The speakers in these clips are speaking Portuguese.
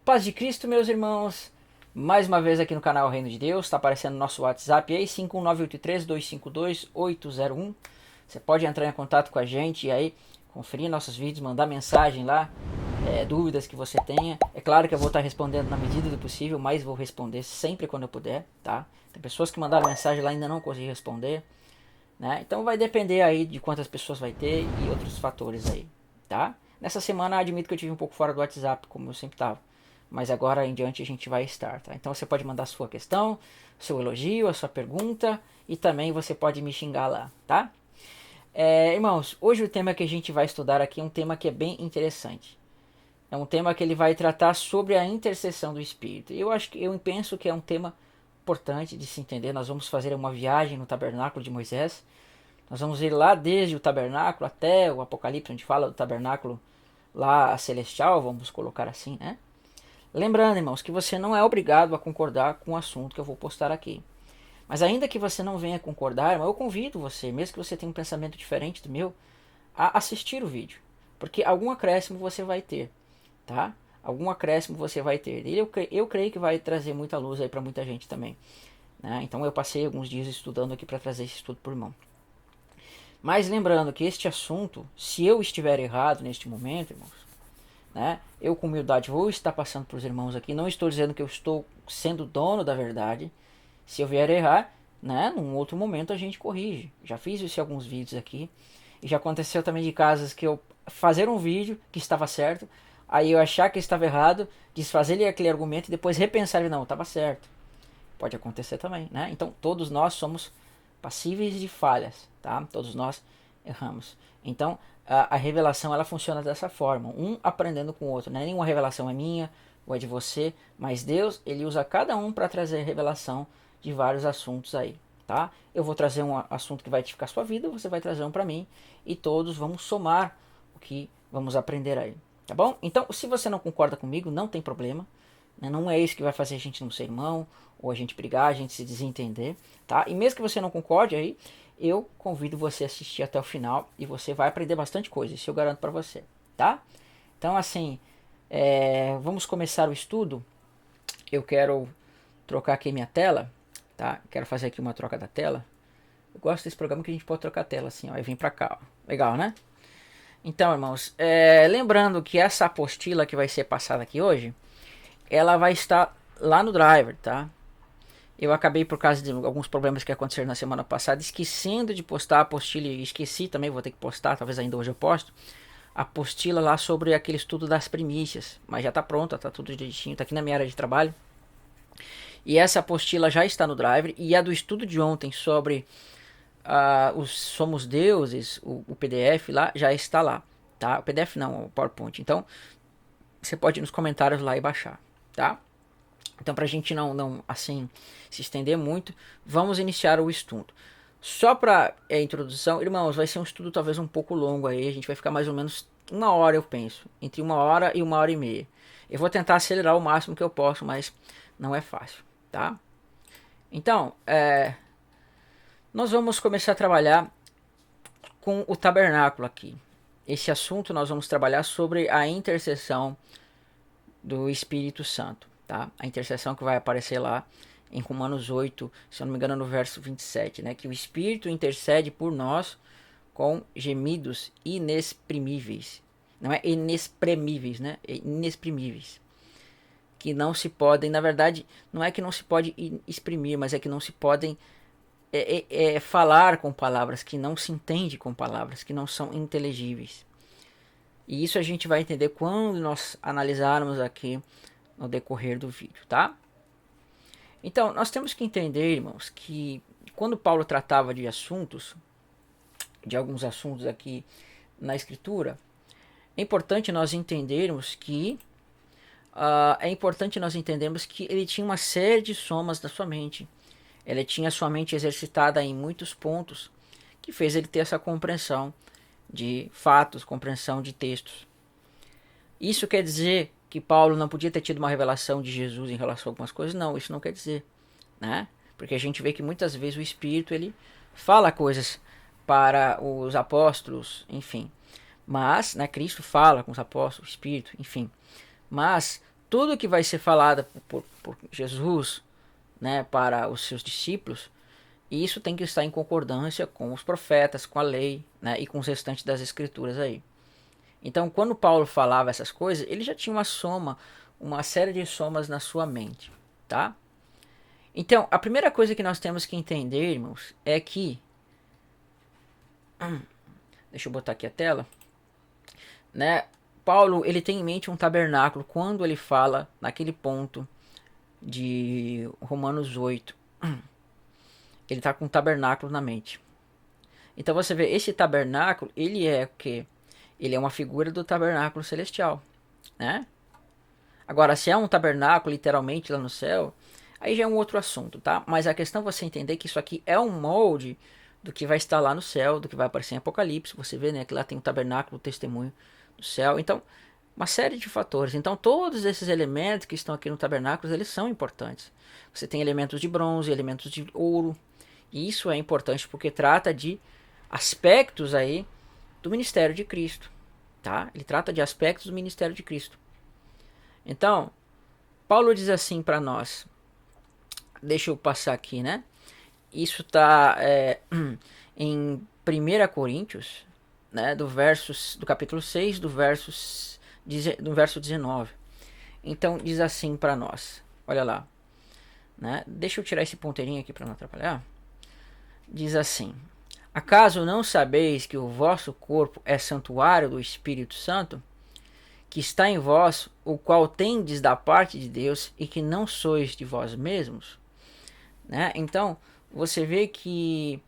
Paz de Cristo, meus irmãos. Mais uma vez aqui no canal Reino de Deus. Está aparecendo no nosso WhatsApp aí, 51983-252-801. Você pode entrar em contato com a gente e aí conferir nossos vídeos, mandar mensagem lá, dúvidas que você tenha. É claro que eu vou estar respondendo na medida do possível, mas vou responder sempre quando eu puder, tá? Tem pessoas que mandaram mensagem lá e ainda não consegui responder, né? Então vai depender aí de quantas pessoas vai ter e outros fatores aí, tá? Nessa semana admito que eu tive um pouco fora do WhatsApp, como eu sempre estava. Mas agora em diante a gente vai estar, tá? Então você pode mandar sua questão, seu elogio, a sua pergunta e também você pode me xingar lá, tá? Irmãos, hoje o tema que a gente vai estudar aqui é um tema que é bem interessante. É um tema que ele vai tratar sobre a intercessão do Espírito. Eu penso que é um tema importante de se entender. Nós vamos fazer uma viagem no tabernáculo de Moisés. Nós vamos ir lá desde o tabernáculo até o Apocalipse, onde fala do tabernáculo lá celestial, vamos colocar assim, né? Lembrando, irmãos, que você não é obrigado a concordar com o assunto que eu vou postar aqui. Mas ainda que você não venha concordar, eu convido você, mesmo que você tenha um pensamento diferente do meu, a assistir o vídeo. Porque algum acréscimo você vai ter, tá? Algum acréscimo você vai ter. E eu creio que vai trazer muita luz aí para muita gente também, né? Então eu passei alguns dias estudando aqui para trazer esse estudo por mão. Mas lembrando que este assunto, se eu estiver errado neste momento, irmãos, né? Eu com humildade vou estar passando para os irmãos aqui. Não estou dizendo que eu estou sendo dono da verdade. Se eu vier errar, né? Num outro momento a gente corrige. Já fiz isso em alguns vídeos aqui. E já aconteceu também de casos que eu fazer um vídeo que estava certo, aí eu achar que estava errado, desfazer aquele argumento e depois repensar e não, estava certo. Pode acontecer também, né? Então todos nós somos passíveis de falhas, tá? Todos nós erramos. Então a revelação ela funciona dessa forma, um aprendendo com o outro, né? Nenhuma revelação é minha ou é de você, mas Deus ele usa cada um para trazer revelação de vários assuntos aí, tá? Eu vou trazer um assunto que vai edificar a sua vida, você vai trazer um para mim e todos vamos somar o que vamos aprender aí, tá bom? Então, se você não concorda comigo, não tem problema, né? Não é isso que vai fazer a gente não ser irmão ou a gente brigar, a gente se desentender, tá? E mesmo que você não concorde aí, eu convido você a assistir até o final e você vai aprender bastante coisa, isso eu garanto para você, tá? Então, assim, vamos começar o estudo. Eu quero trocar aqui minha tela, tá? Quero fazer aqui uma troca da tela. Eu gosto desse programa que a gente pode trocar a tela assim, ó, e vir para cá, ó. Legal, né? Então, irmãos, lembrando que essa apostila que vai ser passada aqui hoje, ela vai estar lá no Driver, tá? Eu acabei, por causa de alguns problemas que aconteceram na semana passada, esquecendo de postar a apostila, e esqueci também, vou ter que postar, talvez ainda hoje eu posto, a apostila lá sobre aquele estudo das primícias, mas já está pronta, está tudo direitinho, está aqui na minha área de trabalho. E essa apostila já está no Drive, e a do estudo de ontem sobre os Somos Deuses, o PDF lá, já está lá, tá? O PDF não, o PowerPoint. Então, você pode ir nos comentários lá e baixar, tá? Então, para a gente não assim se estender muito, vamos iniciar o estudo. Só para introdução, irmãos, vai ser um estudo talvez um pouco longo aí. A gente vai ficar mais ou menos uma hora, eu penso, entre uma hora e uma hora e meia. Eu vou tentar acelerar o máximo que eu posso, mas não é fácil, tá? Então, nós vamos começar a trabalhar com o tabernáculo aqui. Esse assunto nós vamos trabalhar sobre a intercessão do Espírito Santo, tá? A intercessão que vai aparecer lá em Romanos 8, se eu não me engano, no verso 27, né? Que o Espírito intercede por nós com gemidos inexprimíveis. Não é inexprimíveis, né? É inexprimíveis. Que não se podem, na verdade, não é que não se pode exprimir, mas é que não se podem falar com palavras, que não se entende com palavras, que não são inteligíveis. E isso a gente vai entender quando nós analisarmos aqui no decorrer do vídeo, tá? Então, nós temos que entender, irmãos, que quando Paulo tratava de assuntos, de alguns assuntos aqui na Escritura, é importante nós entendermos que ele tinha uma série de somas da sua mente. Ele tinha sua mente exercitada em muitos pontos, que fez ele ter essa compreensão de fatos, compreensão de textos. Isso quer dizer que Paulo não podia ter tido uma revelação de Jesus em relação a algumas coisas? Não, isso não quer dizer, né? Porque a gente vê que muitas vezes o Espírito ele fala coisas para os apóstolos, enfim. Mas, né, Cristo fala com os apóstolos, o Espírito, enfim. Mas tudo que vai ser falado por Jesus, né, para os seus discípulos, isso tem que estar em concordância com os profetas, com a lei, né, e com os restantes das escrituras aí. Então, quando Paulo falava essas coisas, ele já tinha uma série de somas na sua mente, tá? Então, a primeira coisa que nós temos que entender, irmãos, é que... Deixa eu botar aqui a tela. Né? Paulo, ele tem em mente um tabernáculo quando ele fala naquele ponto de Romanos 8. Ele está com um tabernáculo na mente. Então você vê, esse tabernáculo, ele é o quê? Ele é uma figura do tabernáculo celestial, né? Agora, se é um tabernáculo literalmente lá no céu, aí já é um outro assunto, tá? Mas a questão é você entender que isso aqui é um molde do que vai estar lá no céu, do que vai aparecer em Apocalipse. Você vê, né, que lá tem um tabernáculo, o testemunho do céu. Então, uma série de fatores. Então, todos esses elementos que estão aqui no tabernáculo, eles são importantes. Você tem elementos de bronze, elementos de ouro. E isso é importante porque trata de aspectos aí do ministério de Cristo, tá? Ele trata de aspectos do ministério de Cristo. Então, Paulo diz assim para nós. Deixa eu passar aqui, né? Isso está em 1 Coríntios, né, do capítulo 6, do verso 19. Então diz assim para nós, olha lá, né? Deixa eu tirar esse ponteirinho aqui para não atrapalhar. Diz assim: acaso não sabeis que o vosso corpo é santuário do Espírito Santo, que está em vós, o qual tendes da parte de Deus, e que não sois de vós mesmos? Né? Então você vê que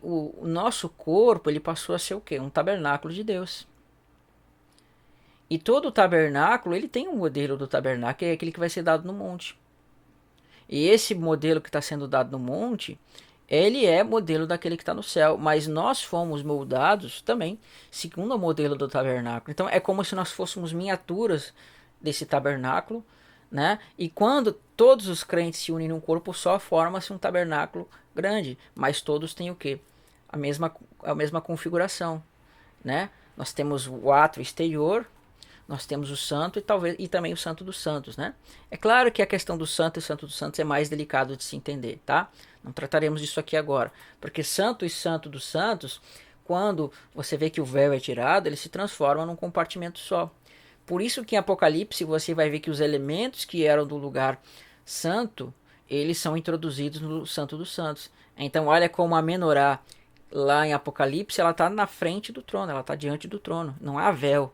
o nosso corpo, ele passou a ser o quê? Um tabernáculo de Deus. E todo tabernáculo, ele tem um modelo do tabernáculo, que é aquele que vai ser dado no monte. E esse modelo que está sendo dado no monte, ele é modelo daquele que está no céu. Mas nós fomos moldados também segundo o modelo do tabernáculo. Então é como se nós fôssemos miniaturas desse tabernáculo, né? E quando todos os crentes se unem num corpo só, forma-se um tabernáculo grande. Mas todos têm o quê? A mesma configuração, né? Nós temos o átrio exterior, nós temos o santo e também o santo dos santos, né? É claro que a questão do santo e santo dos santos é mais delicado de se entender, tá? Não trataremos disso aqui agora, porque santo e santo dos santos, quando você vê que o véu é tirado, ele se transforma num compartimento só. Por isso que em Apocalipse você vai ver que os elementos que eram do lugar santo, eles são introduzidos no santo dos santos. Então olha como a menorá lá em Apocalipse, ela está na frente do trono, ela está diante do trono, não há véu.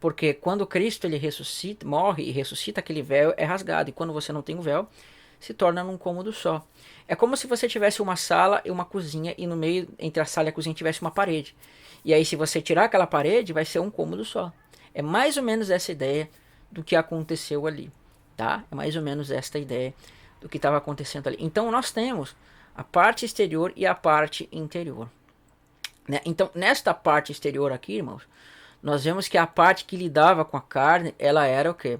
Porque quando Cristo ele ressuscita, morre e ressuscita, aquele véu é rasgado. E quando você não tem o véu, se torna num cômodo só. É como se você tivesse uma sala e uma cozinha, e no meio, entre a sala e a cozinha, tivesse uma parede. E aí, se você tirar aquela parede, vai ser um cômodo só. É mais ou menos essa ideia do que aconteceu ali, tá? É mais ou menos esta ideia do que estava acontecendo ali. Então, nós temos a parte exterior e a parte interior, né? Então, nesta parte exterior aqui, irmãos, nós vemos que a parte que lidava com a carne, ela era o quê?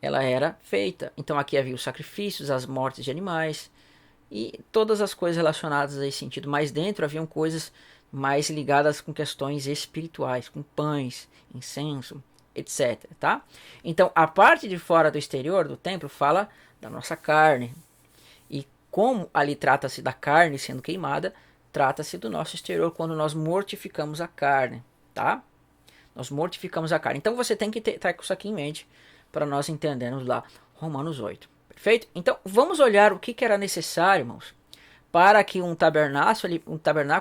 Ela era feita. Então, aqui havia os sacrifícios, as mortes de animais e todas as coisas relacionadas a esse sentido. Mas dentro haviam coisas mais ligadas com questões espirituais, com pães, incenso, etc. Tá? Então, a parte de fora do exterior do templo fala da nossa carne. E como ali trata-se da carne sendo queimada, trata-se do nosso exterior quando nós mortificamos a carne. Tá? Nós mortificamos a carne. Então, você tem que estar com isso aqui em mente para nós entendermos lá Romanos 8. Perfeito? Então, vamos olhar o que era necessário, irmãos, para que um tabernáculo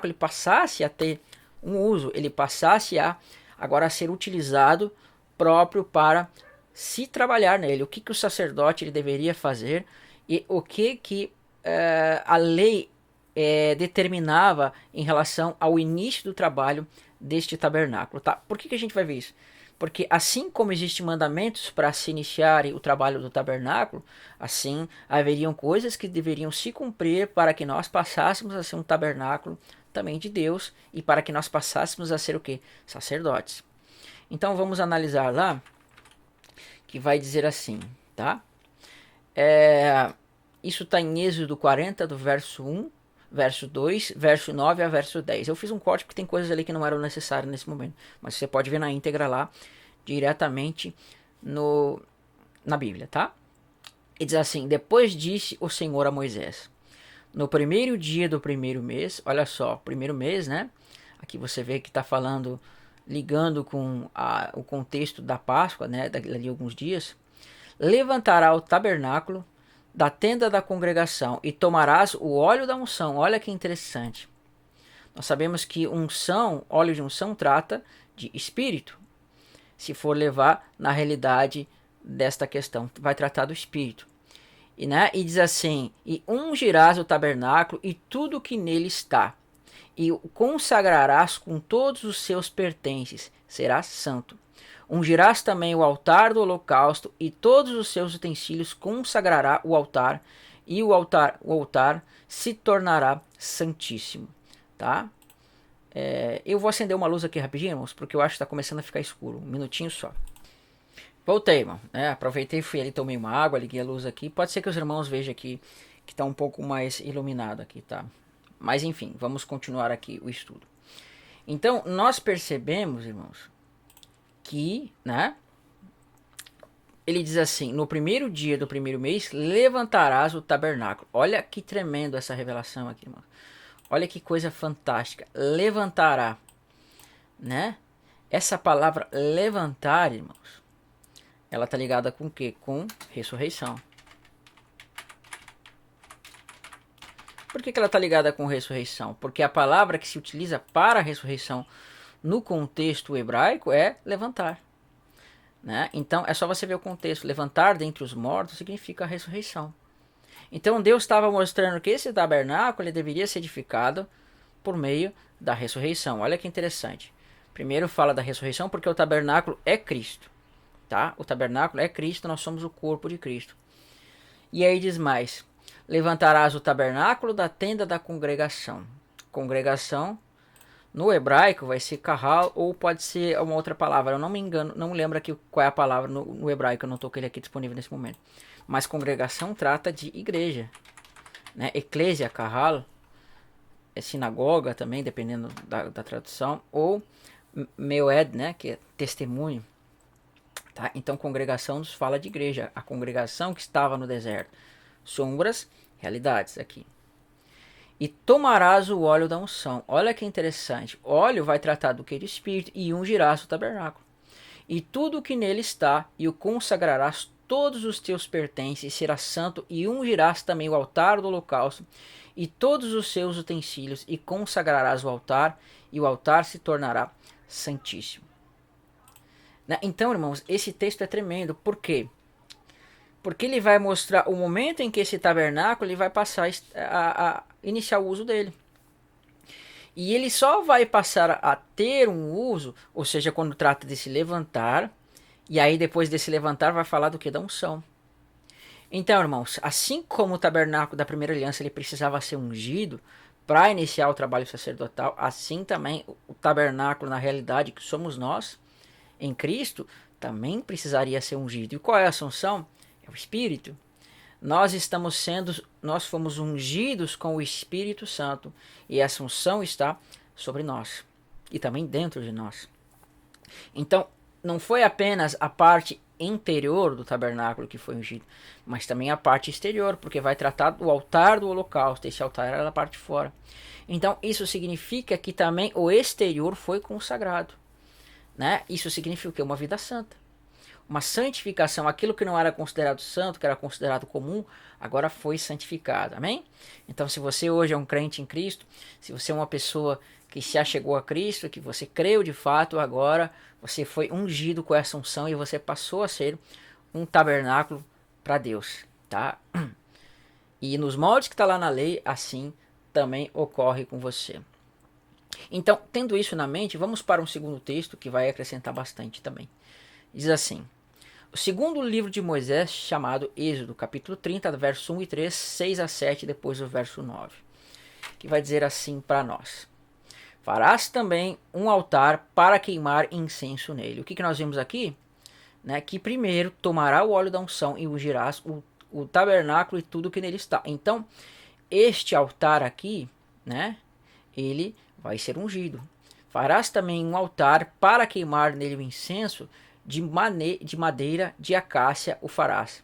ele passasse a ter um uso, ele passasse a agora a ser utilizado próprio para se trabalhar nele. O que o sacerdote ele deveria fazer e o que a lei determinava em relação ao início do trabalho deste tabernáculo. Tá? Por que a gente vai ver isso? Porque assim como existem mandamentos para se iniciar o trabalho do tabernáculo, assim haveriam coisas que deveriam se cumprir para que nós passássemos a ser um tabernáculo também de Deus e para que nós passássemos a ser o quê? Sacerdotes. Então vamos analisar lá, que vai dizer assim, tá? Isso está em Êxodo 40, do verso 1, verso 2, verso 9 a verso 10. Eu fiz um corte porque tem coisas ali que não eram necessárias nesse momento, mas você pode ver na íntegra lá, diretamente na Bíblia, tá? E diz assim: depois disse o Senhor a Moisés: no primeiro dia do primeiro mês, olha só, primeiro mês, né? Aqui você vê que está falando, ligando com o contexto da Páscoa, né? Dali alguns dias. Levantará o tabernáculo da tenda da congregação e tomarás o óleo da unção. Olha que interessante. Nós sabemos que unção, óleo de unção, trata de espírito. Se for levar na realidade desta questão, vai tratar do espírito. E diz assim: e ungirás o tabernáculo e tudo que nele está, e o consagrarás com todos os seus pertences, será santo. Ungirás também o altar do holocausto e todos os seus utensílios, consagrará o altar, e o altar se tornará santíssimo. Tá? Eu vou acender uma luz aqui rapidinho, irmãos, porque eu acho que está começando a ficar escuro. Um minutinho só. Voltei, irmão. Aproveitei, fui ali, tomei uma água, liguei a luz aqui. Pode ser que os irmãos vejam aqui que está um pouco mais iluminado aqui, tá? Mas enfim, vamos continuar aqui o estudo. Então, nós percebemos, irmãos, que, né? Ele diz assim: no primeiro dia do primeiro mês, levantarás o tabernáculo. Olha que tremendo essa revelação aqui, irmão. Olha que coisa fantástica. Levantará, né? Essa palavra levantar, irmãos, ela tá ligada com o quê? Com ressurreição. Por que ela tá ligada com ressurreição? Porque a palavra que se utiliza para a ressurreição no contexto hebraico é levantar. Né? Então é só você ver o contexto. Levantar dentre os mortos significa a ressurreição. Então Deus estava mostrando que esse tabernáculo ele deveria ser edificado por meio da ressurreição. Olha que interessante. Primeiro fala da ressurreição porque o tabernáculo é Cristo. Tá? O tabernáculo é Cristo, nós somos o corpo de Cristo. E aí diz mais: levantarás o tabernáculo da tenda da congregação. Congregação no hebraico vai ser kahal, ou pode ser uma outra palavra. Eu não me engano, não lembro aqui qual é a palavra no hebraico, eu não estou com ele aqui disponível nesse momento. Mas congregação trata de igreja, né? Eclésia, kahal, é sinagoga também, dependendo da tradução, ou meoed, né? Que é testemunho. Tá? Então congregação nos fala de igreja, a congregação que estava no deserto. Sombras, realidades aqui. E tomarás o óleo da unção. Olha que interessante. Óleo vai tratar do que? De espírito. E ungirás o tabernáculo. E tudo o que nele está, e o consagrarás todos os teus pertences, e será santo, e ungirás também o altar do holocausto, e todos os seus utensílios, e consagrarás o altar, e o altar se tornará santíssimo. Então, irmãos, esse texto é tremendo. Por quê? Porque ele vai mostrar o momento em que esse tabernáculo ele vai passar a iniciar o uso dele. E ele só vai passar a ter um uso, ou seja, quando trata de se levantar, e aí depois desse levantar vai falar do que? Da unção. Então, irmãos, assim como o tabernáculo da primeira aliança ele precisava ser ungido para iniciar o trabalho sacerdotal, assim também o tabernáculo na realidade que somos nós, em Cristo, também precisaria ser ungido. E qual é a unção? É o Espírito. Nós fomos ungidos com o Espírito Santo e essa unção está sobre nós e também dentro de nós. Então, não foi apenas a parte interior do tabernáculo que foi ungido, mas também a parte exterior, porque vai tratar do altar do holocausto. Esse altar era a parte de fora. Então, isso significa que também o exterior foi consagrado. Né? Isso significa o quê? Uma vida santa. Uma santificação, aquilo que não era considerado santo, que era considerado comum, agora foi santificado, amém? Então se você hoje é um crente em Cristo, se você é uma pessoa que se achegou a Cristo, que você creu de fato, agora você foi ungido com essa unção e você passou a ser um tabernáculo para Deus, tá? E nos moldes que está lá na lei, assim também ocorre com você. Então, tendo isso na mente, vamos para um segundo texto que vai acrescentar bastante também. Diz assim: o segundo livro de Moisés, chamado Êxodo, capítulo 30, verso 1 e 3, 6 a 7, depois do verso 9, que vai dizer assim para nós: farás também um altar para queimar incenso nele. O que nós vimos aqui? Né, que primeiro tomará o óleo da unção e ungirás o tabernáculo e tudo que nele está. Então, este altar aqui, né, ele vai ser ungido. Farás também um altar para queimar nele o incenso. de madeira de acácia o farás.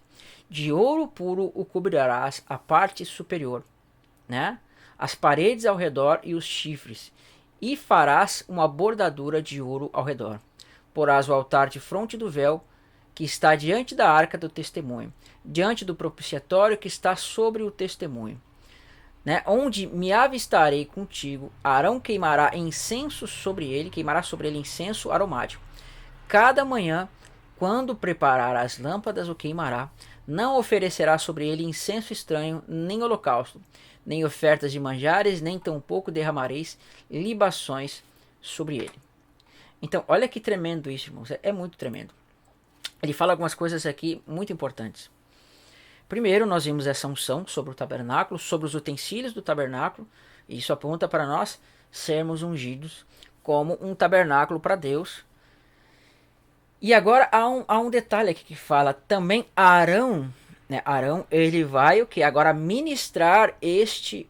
De ouro puro o cobrirás a parte superior, né? As paredes ao redor e os chifres, e farás uma bordadura de ouro ao redor. Porás o altar de fronte do véu, que está diante da arca do testemunho, diante do propiciatório que está sobre o testemunho, né? Onde me avistarei contigo. Arão queimará incenso sobre ele, queimará sobre ele incenso aromático. Cada manhã, quando preparar as lâmpadas, o queimará. Não oferecerá sobre ele incenso estranho, nem holocausto, nem ofertas de manjares, nem tampouco derramareis libações sobre ele. Então, olha que tremendo isso, irmãos. É muito tremendo. Ele fala algumas coisas aqui muito importantes. Primeiro, nós vimos essa unção sobre o tabernáculo, sobre os utensílios do tabernáculo. E isso aponta para nós sermos ungidos como um tabernáculo para Deus. E agora há um detalhe aqui que fala também Arão, né? Arão, ele vai o que? Agora ministrar este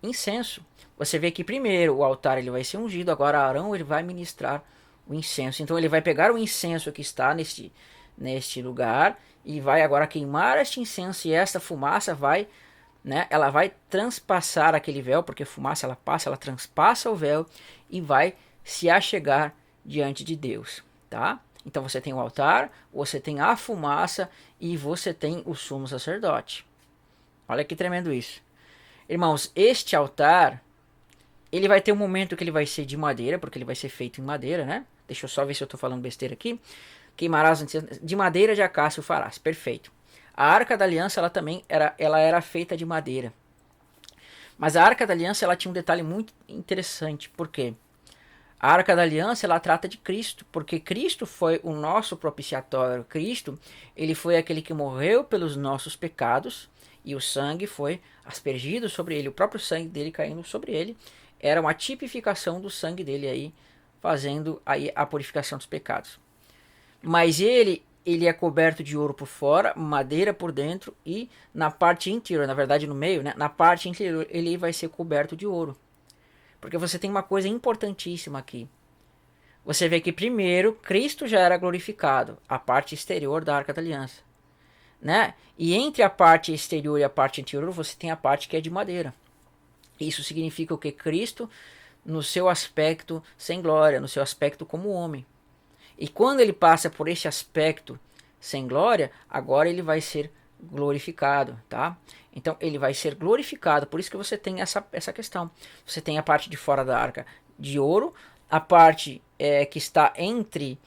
incenso. Você vê que primeiro o altar ele vai ser ungido, agora Arão ele vai ministrar o incenso. Então ele vai pegar o incenso que está neste lugar e vai agora queimar este incenso, e esta fumaça vai, né? Ela vai transpassar aquele véu, porque fumaça ela passa, ela transpassa o véu e vai se achegar diante de Deus, tá? Então você tem o altar, você tem a fumaça e você tem o sumo sacerdote. Olha que tremendo isso. Irmãos, este altar, ele vai ter um momento que ele vai ser de madeira, porque ele vai ser feito em madeira, né? Deixa eu só ver se eu estou falando besteira aqui. Queimarás de madeira de acácia o farás. Perfeito. A Arca da Aliança, ela também era feita de madeira. Mas a Arca da Aliança, ela tinha um detalhe muito interessante. Por quê? A Arca da Aliança, ela trata de Cristo, porque Cristo foi o nosso propiciatório. Cristo, ele foi aquele que morreu pelos nossos pecados, e o sangue foi aspergido sobre ele, o próprio sangue dele caindo sobre ele, era uma tipificação do sangue dele aí, fazendo aí a purificação dos pecados. Mas ele é coberto de ouro por fora, madeira por dentro, e na parte interior, na verdade no meio, né, na parte interior, ele vai ser coberto de ouro. Porque você tem uma coisa importantíssima aqui. Você vê que primeiro Cristo já era glorificado, a parte exterior da Arca da Aliança, né? E entre a parte exterior e a parte interior você tem a parte que é de madeira. Isso significa o que? Cristo no seu aspecto sem glória, no seu aspecto como homem. E quando ele passa por esse aspecto sem glória, agora ele vai ser glorificado, tá? Então ele vai ser glorificado, por isso que você tem essa questão. Você tem a parte de fora da arca de ouro, a parte que está entre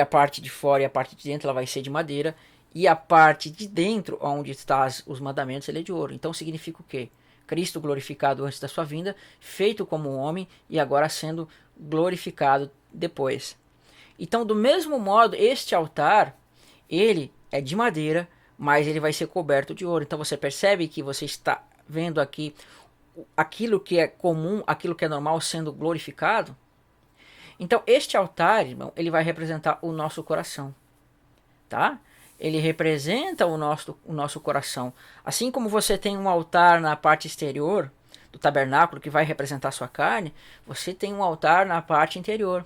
a parte de fora e a parte de dentro, ela vai ser de madeira, e a parte de dentro, onde estão os mandamentos, ele é de ouro. Então significa o quê? Cristo glorificado antes da sua vinda, feito como homem e agora sendo glorificado depois. Então, do mesmo modo, este altar, ele é de madeira, mas ele vai ser coberto de ouro. Então você percebe que você está vendo aqui aquilo que é comum, aquilo que é normal sendo glorificado. Então este altar, irmão, ele vai representar o nosso coração, tá? Ele representa o nosso coração. Assim como você tem um altar na parte exterior do tabernáculo que vai representar a sua carne, você tem um altar na parte interior.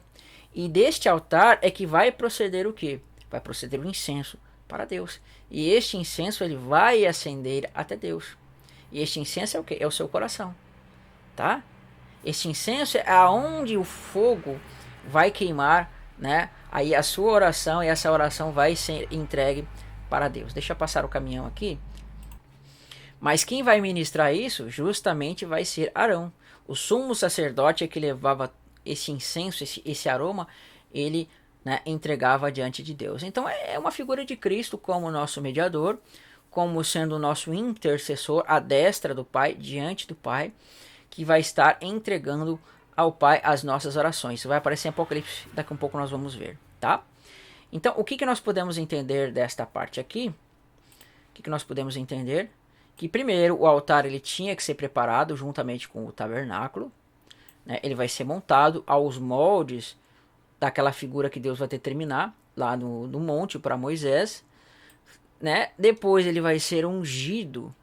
E deste altar é que vai proceder o quê? Vai proceder o incenso para Deus. E este incenso ele vai ascender até Deus. E este incenso é o quê? É o seu coração, tá? Este incenso é aonde o fogo vai queimar, né? Aí a sua oração, e essa oração vai ser entregue para Deus. Deixa eu passar o caminhão aqui. Mas quem vai ministrar isso justamente vai ser Arão. O sumo sacerdote é que levava esse incenso, esse aroma, ele, né, entregava diante de Deus. Então é uma figura de Cristo como nosso mediador, como sendo o nosso intercessor à destra do Pai, diante do Pai, que vai estar entregando ao Pai as nossas orações. Isso vai aparecer em Apocalipse, daqui a um pouco nós vamos ver, tá? Então, o que nós podemos entender desta parte aqui? O que nós podemos entender? Que primeiro, o altar ele tinha que ser preparado juntamente com o tabernáculo, né? Ele vai ser montado aos moldes daquela figura que Deus vai determinar lá no monte para Moisés, né? Depois ele vai ser ungido.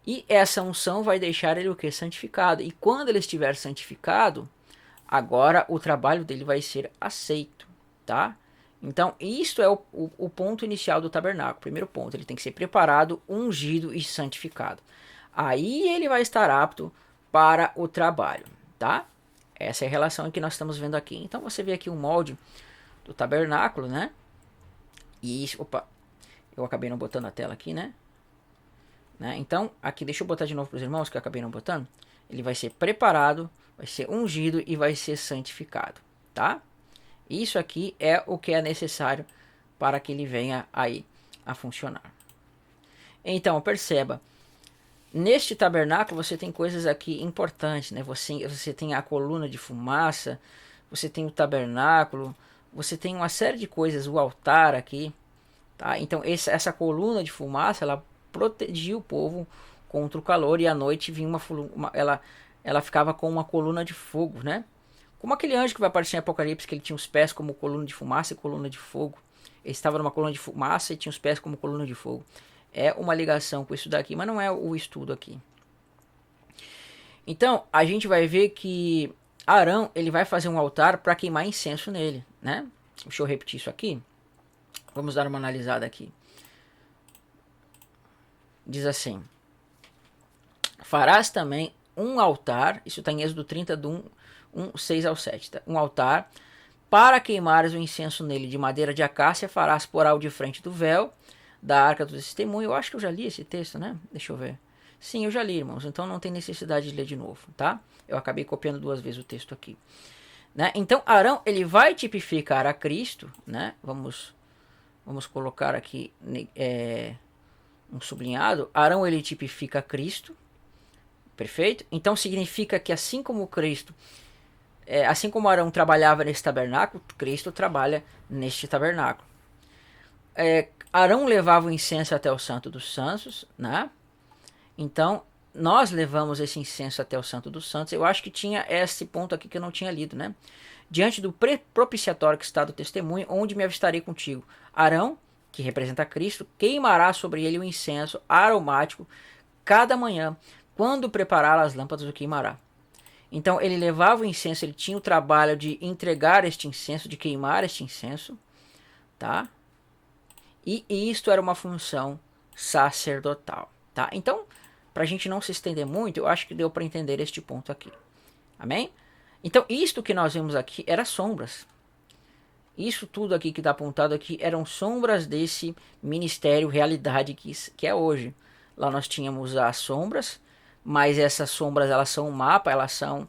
E essa unção vai deixar ele o que? Santificado. E quando ele estiver santificado, agora o trabalho dele vai ser aceito, tá? Então, isto é o ponto inicial do tabernáculo. Primeiro ponto, ele tem que ser preparado, ungido e santificado. Aí ele vai estar apto para o trabalho, tá? Essa é a relação que nós estamos vendo aqui. Então, você vê aqui um molde do tabernáculo, né? E isso, opa, eu acabei não botando a tela aqui, né? Então, aqui, deixa eu botar de novo para os irmãos, que eu acabei não botando. Ele vai ser preparado, vai ser ungido e vai ser santificado, tá? Isso aqui é o que é necessário para que ele venha aí a funcionar. Então, perceba, neste tabernáculo você tem coisas aqui importantes, né? Você tem a coluna de fumaça, você tem o tabernáculo, você tem uma série de coisas, o altar aqui, tá? Então, essa coluna de fumaça, ela protegia o povo contra o calor, e à noite vinha ela ficava com uma coluna de fogo, né? Como aquele anjo que vai aparecer em Apocalipse, que ele tinha os pés como coluna de fumaça e coluna de fogo. Ele estava numa coluna de fumaça e tinha os pés como coluna de fogo. É uma ligação com isso daqui, mas não é o estudo aqui. Então, a gente vai ver que Arão, ele vai fazer um altar para queimar incenso nele, né? Deixa eu repetir isso aqui. Vamos dar uma analisada aqui. Diz assim: farás também um altar, isso está em Êxodo 30, do 6 ao 7, tá? Um altar para queimares o incenso nele de madeira de acácia, farás poral de frente do véu da arca do testemunho. Eu acho que eu já li esse texto, né? Deixa eu ver. Sim, eu já li, irmãos, então não tem necessidade de ler de novo, tá? Eu acabei copiando 2 vezes o texto aqui, né? Então Arão, ele vai tipificar a Cristo, né? Vamos colocar aqui um sublinhado. Arão, ele tipifica Cristo, perfeito? Então significa que assim como Cristo, assim como Arão trabalhava nesse tabernáculo, Cristo trabalha neste tabernáculo. Arão levava o incenso até o Santo dos Santos, né? Então, nós levamos esse incenso até o Santo dos Santos. Eu acho que tinha esse ponto aqui que eu não tinha lido, né? Diante do propiciatório que está do testemunho, onde me avistarei contigo. Arão, que representa Cristo, queimará sobre ele o incenso aromático cada manhã, quando preparar as lâmpadas o queimará. Então ele levava o incenso, ele tinha o trabalho de entregar este incenso, de queimar este incenso, tá? E isto era uma função sacerdotal, tá? Então, para a gente não se estender muito, eu acho que deu para entender este ponto aqui. Amém? Então, isto que nós vimos aqui era sombras. Isso tudo aqui que está apontado aqui eram sombras desse ministério, realidade que é hoje. Lá nós tínhamos as sombras, mas essas sombras, elas são um mapa, elas são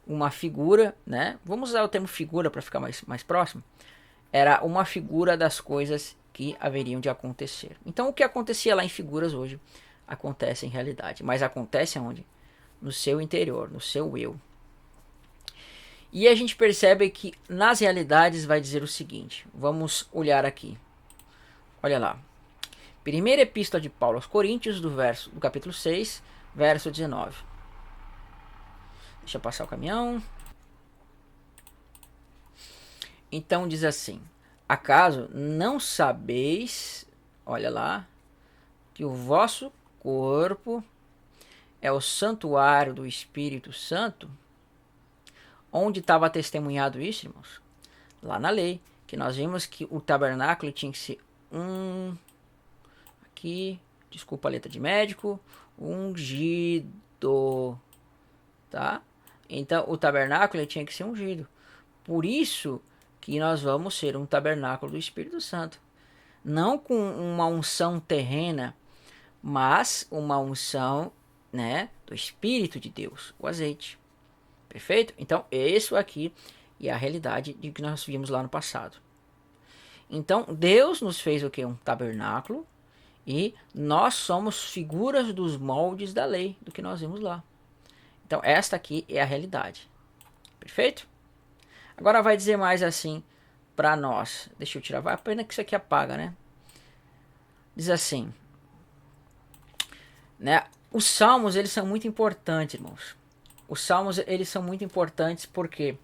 uma figura, né? Vamos usar o termo figura para ficar mais próximo. Era uma figura das coisas que haveriam de acontecer. Então, o que acontecia lá em figuras hoje acontece em realidade. Mas acontece onde? No seu interior, no seu eu. E a gente percebe que nas realidades vai dizer o seguinte. Vamos olhar aqui. Olha lá. Primeira epístola de Paulo aos Coríntios, do capítulo 6, verso 19. Deixa eu passar o caminhão. Então diz assim: acaso não sabeis, olha lá, que o vosso corpo é o santuário do Espírito Santo? Onde estava testemunhado isso, irmãos? Lá na lei, que nós vimos que o tabernáculo tinha que ser aqui, desculpa a letra de médico, ungido, tá? Então o tabernáculo tinha que ser ungido. Por isso que nós vamos ser um tabernáculo do Espírito Santo. Não com uma unção terrena, mas uma unção, né, do Espírito de Deus, o azeite. Perfeito? Então, isso aqui é a realidade de que nós vimos lá no passado. Então, Deus nos fez o que? Um tabernáculo. E nós somos figuras dos moldes da lei, do que nós vimos lá. Então, esta aqui é a realidade. Perfeito? Agora vai dizer mais assim para nós. Deixa eu tirar. Vai a pena que isso aqui apaga, né? Diz assim, né? Os salmos, eles são muito importantes, irmãos. Os salmos, eles são muito importantes porque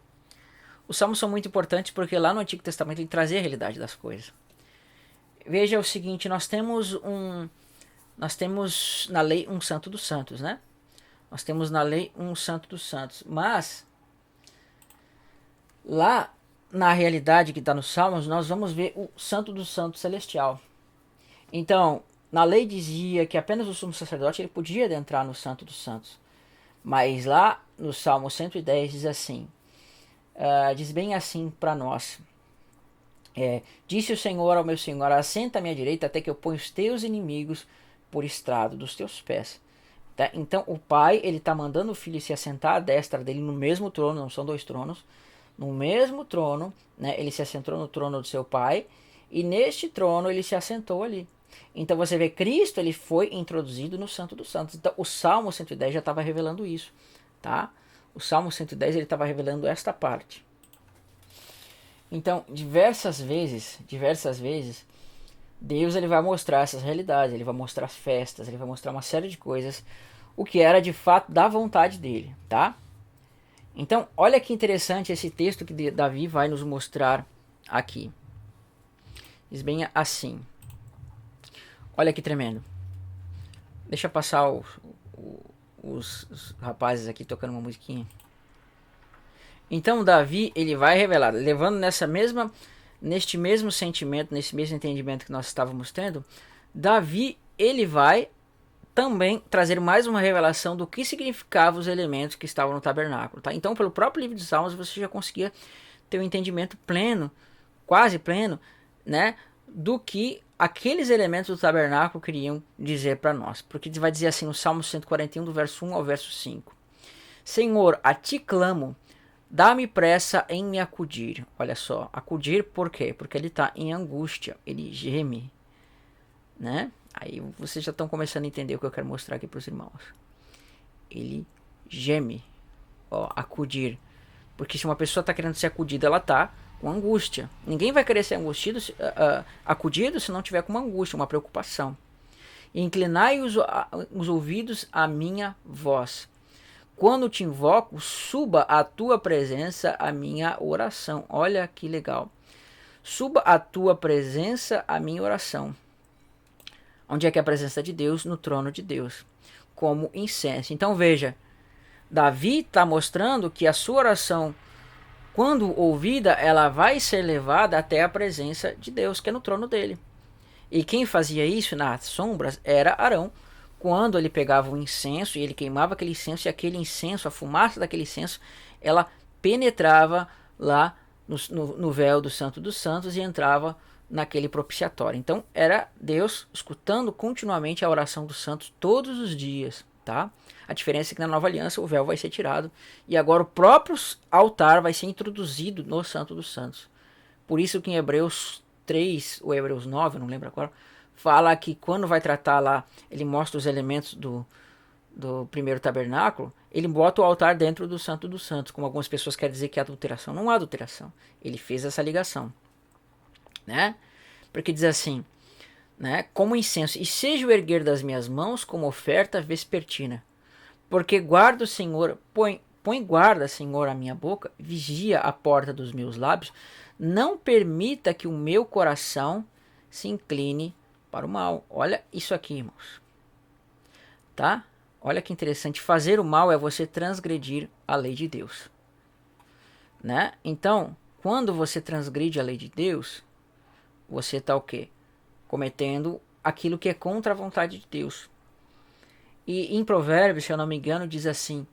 os salmos são muito importantes porque lá no Antigo Testamento ele trazia a realidade das coisas. Veja o seguinte, nós temos na lei um santo dos santos, né? Nós temos na lei um santo dos santos, mas Lá, na realidade que está nos Salmos, nós vamos ver o Santo do Santo Celestial. Então, na lei dizia que apenas o sumo sacerdote ele podia adentrar no Santo dos Santos. Mas lá no Salmo 110 diz assim, diz bem assim para nós. Disse o Senhor ao meu Senhor, assenta à minha direita até que eu ponha os teus inimigos por estrado dos teus pés. Tá? Então o pai ele está mandando o filho se assentar à destra dele no mesmo trono, não são dois tronos, no mesmo trono, né? Ele se assentou no trono do seu pai e neste trono ele se assentou ali. Então você vê Cristo ele foi introduzido no Santo dos Santos. Então o Salmo 110 já estava revelando isso, tá? O Salmo 110 ele estava revelando esta parte. Então diversas vezes, Deus ele vai mostrar essas realidades, ele vai mostrar as festas, ele vai mostrar uma série de coisas, o que era de fato da vontade dele, tá? Então, olha que interessante esse texto que Davi vai nos mostrar aqui. Diz bem assim. Olha que tremendo. Deixa passar os rapazes aqui tocando uma musiquinha. Então, Davi, ele vai revelar, levando neste mesmo sentimento, nesse mesmo entendimento que nós estávamos tendo, Davi, ele vai também trazer mais uma revelação do que significavam os elementos que estavam no tabernáculo. Tá? Então, pelo próprio livro de Salmos, você já conseguia ter um entendimento pleno, quase pleno, né, do que aqueles elementos do tabernáculo queriam dizer para nós. Porque vai dizer assim no Salmo 141, do verso 1 ao verso 5. Senhor, a ti clamo, dá-me pressa em me acudir. Olha só, acudir por quê? Porque ele está em angústia, ele geme, né? Aí vocês já estão começando a entender o que eu quero mostrar aqui para os irmãos. Ele geme, ó, acudir. Porque se uma pessoa está querendo ser acudida, ela está com angústia. Ninguém vai querer ser acudido se não tiver com uma angústia, uma preocupação. Inclinai os ouvidos à minha voz. Quando te invoco, suba à tua presença a minha oração. Olha que legal. Suba à tua presença a minha oração. Onde é que é a presença de Deus? No trono de Deus, como incenso. Então veja, Davi está mostrando que a sua oração, quando ouvida, ela vai ser levada até a presença de Deus, que é no trono dele. E quem fazia isso nas sombras era Arão, quando ele pegava o incenso e ele queimava aquele incenso, e aquele incenso, a fumaça daquele incenso, ela penetrava lá no véu do Santo dos Santos e entrava naquele propiciatório. Então era Deus escutando continuamente a oração dos santos todos os dias, tá? A diferença é que na nova aliança o véu vai ser tirado e agora o próprio altar vai ser introduzido no Santo dos Santos. Por isso que em Hebreus 3 ou Hebreus 9, eu não lembro agora, fala que quando vai tratar lá, ele mostra os elementos do primeiro tabernáculo, ele bota o altar dentro do Santo dos Santos, como algumas pessoas querem dizer que é adulteração. Não há adulteração. Ele fez essa ligação, né? Porque diz assim, né? Como incenso, e seja o erguer das minhas mãos como oferta vespertina. Porque guarda o Senhor, põe guarda, Senhor, a minha boca, vigia a porta dos meus lábios, não permita que o meu coração se incline para o mal. Olha isso aqui, irmãos. Tá? Olha que interessante. Fazer o mal é você transgredir a lei de Deus, né? Então, quando você transgride a lei de Deus, você está o quê? Cometendo aquilo que é contra a vontade de Deus. E em Provérbios, se eu não me engano, diz assim,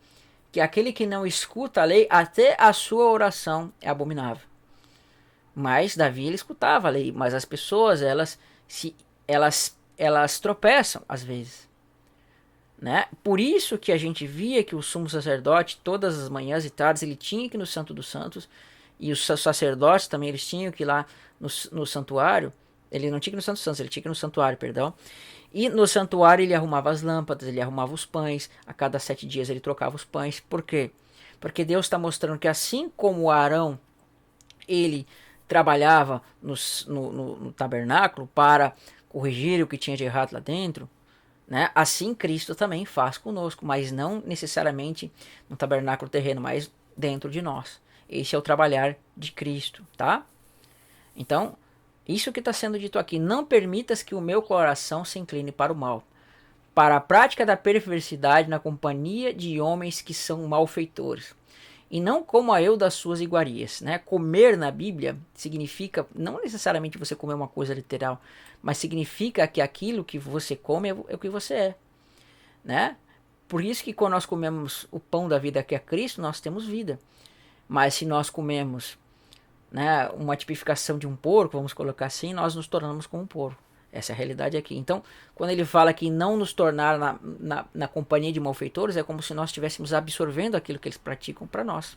que aquele que não escuta a lei, até a sua oração é abominável. Mas Davi ele escutava a lei, mas as pessoas elas tropeçam às vezes, né? Por isso que a gente via que o sumo sacerdote todas as manhãs e tardes ele tinha que ir no Santo dos Santos, e os sacerdotes também eles tinham que ir lá no santuário. Ele não tinha que ir no Santo dos Santos, ele tinha que ir no santuário, perdão. E no santuário ele arrumava as lâmpadas, ele arrumava os pães, a cada 7 dias ele trocava os pães. Por quê? Porque Deus está mostrando que assim como Arão ele trabalhava no tabernáculo para corrigir o que tinha de errado lá dentro, né? Assim Cristo também faz conosco, mas não necessariamente no tabernáculo terreno, mas dentro de nós. Esse é o trabalhar de Cristo, tá? Então, isso que está sendo dito aqui, não permitas que o meu coração se incline para o mal, para a prática da perversidade na companhia de homens que são malfeitores. e não coma eu das suas iguarias, né? Comer na Bíblia significa não necessariamente você comer uma coisa literal, mas significa que aquilo que você come é o que você é, né? Por isso que quando nós comemos o pão da vida que é Cristo, nós temos vida. Mas se nós comemos, né, uma tipificação de um porco, vamos colocar assim, nós nos tornamos como um porco. Essa é a realidade aqui. Então, quando ele fala que não nos tornar na companhia de malfeitores, é como se nós estivéssemos absorvendo aquilo que eles praticam para nós.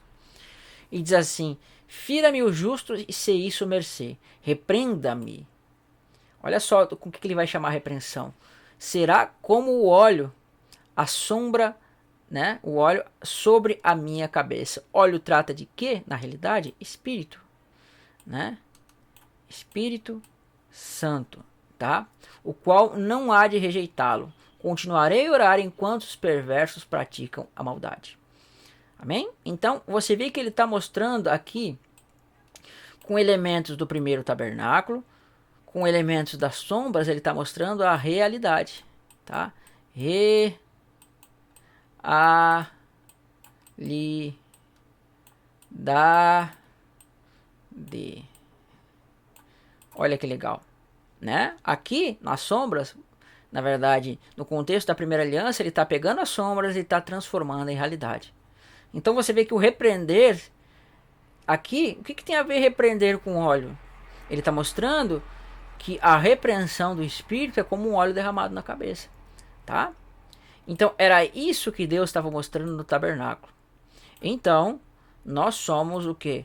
E diz assim: fira-me o justo e se isso mercê, repreenda-me. Olha só com o que ele vai chamar a repreensão. Será como o óleo, a sombra, né, o óleo sobre a minha cabeça. Óleo trata de quê? Na realidade, Espírito, né? Espírito Santo, tá? O qual não há de rejeitá-lo. Continuarei a orar enquanto os perversos praticam a maldade. Amém? Então, você vê que ele está mostrando aqui, com elementos do primeiro tabernáculo, com elementos das sombras, ele está mostrando a realidade, tá? Realidade. Olha que legal, né? Aqui, nas sombras, na verdade, no contexto da primeira aliança, ele está pegando as sombras e está transformando em realidade. Então você vê que o repreender, aqui, o que tem a ver repreender com óleo? Ele está mostrando que a repreensão do Espírito é como um óleo derramado na cabeça, tá? Então era isso que Deus estava mostrando no tabernáculo. Então, nós somos o quê?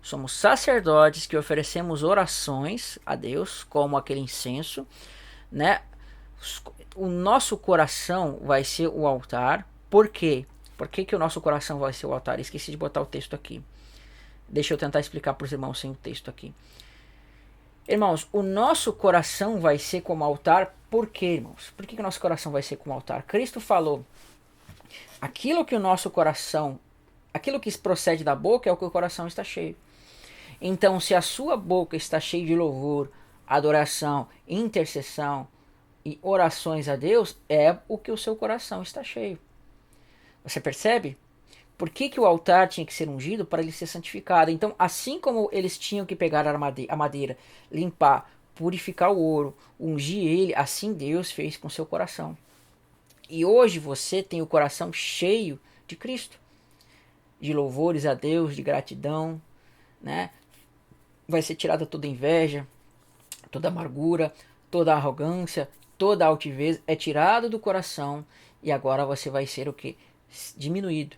Somos sacerdotes que oferecemos orações a Deus, como aquele incenso, né? O nosso coração vai ser o altar. Por quê? Por que o nosso coração vai ser o altar? Esqueci de botar o texto aqui. Deixa eu tentar explicar para os irmãos sem o texto aqui. Irmãos, o nosso coração vai ser como altar. Por quê, irmãos? Por que o nosso coração vai ser como altar? Cristo falou: aquilo que o nosso coração, aquilo que procede da boca é o que o coração está cheio. Então, se a sua boca está cheia de louvor, adoração, intercessão e orações a Deus, é o que o seu coração está cheio. Você percebe? Por que o altar tinha que ser ungido? Para ele ser santificado. Então, assim como eles tinham que pegar a madeira, limpar, purificar o ouro, ungir ele, assim Deus fez com seu coração. E hoje você tem o coração cheio de Cristo, de louvores a Deus, de gratidão, né? Vai ser tirada toda inveja, toda amargura, toda arrogância, toda altivez, é tirado do coração, e agora você vai ser o que? Diminuído.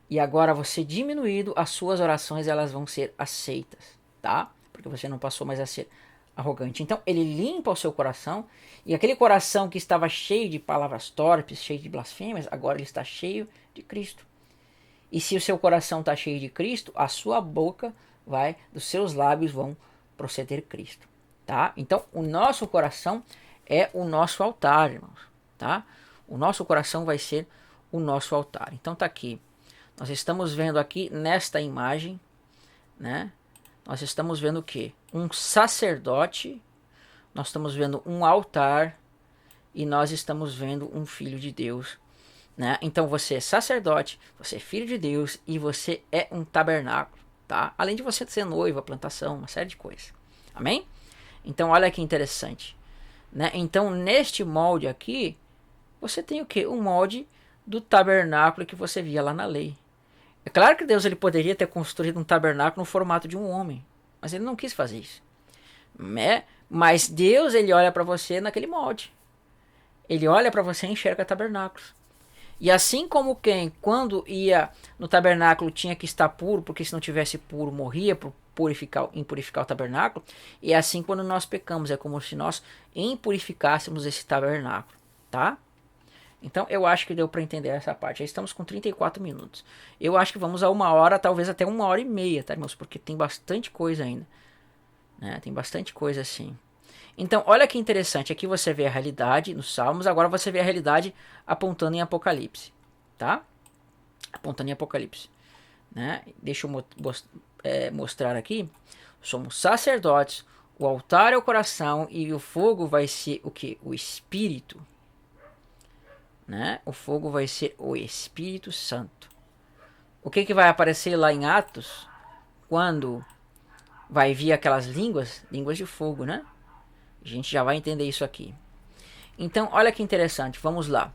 E agora você diminuído, as suas orações elas vão ser aceitas, tá? Porque você não passou mais a ser arrogante. Então ele limpa o seu coração, e aquele coração que estava cheio de palavras torpes, cheio de blasfêmias, agora ele está cheio de Cristo. E se o seu coração está cheio de Cristo, a sua boca dos seus lábios vão proceder Cristo, tá? Então o nosso coração é o nosso altar, irmãos, tá? O nosso coração vai ser o nosso altar. Então tá aqui. Nós estamos vendo aqui nesta imagem, né? Nós estamos vendo o quê? Um sacerdote, nós estamos vendo um altar e nós estamos vendo um filho de Deus, né? Então você é sacerdote, você é filho de Deus e você é um tabernáculo, tá? Além de você ser noiva, plantação, uma série de coisas. Amém? Então olha que interessante, né? Então neste molde aqui, você tem o quê? O molde do tabernáculo que você via lá na lei. É claro que Deus ele poderia ter construído um tabernáculo no formato de um homem, mas ele não quis fazer isso, né? Mas Deus ele olha para você naquele molde. Ele olha para você e enxerga tabernáculos. E assim como quando ia no tabernáculo tinha que estar puro, porque se não tivesse puro morria por impurificar o tabernáculo, e assim quando nós pecamos, é como se nós impurificássemos esse tabernáculo, tá? Então eu acho que deu para entender essa parte. Já estamos com 34 minutos. Eu acho que vamos a 1 hora, talvez até 1 hora e meia, tá, irmãos? Porque tem bastante coisa ainda, né? Tem bastante coisa assim. Então, olha que interessante. Aqui você vê a realidade nos Salmos. Agora você vê a realidade apontando em Apocalipse, tá? Apontando em Apocalipse, né? Deixa eu mostrar aqui. Somos sacerdotes. O altar é o coração e o fogo vai ser o que? O Espírito. Né? O fogo vai ser o Espírito Santo, O que que vai aparecer lá em Atos quando vai vir aquelas línguas de fogo, né? A gente já vai entender isso aqui. Então, olha que interessante, vamos lá.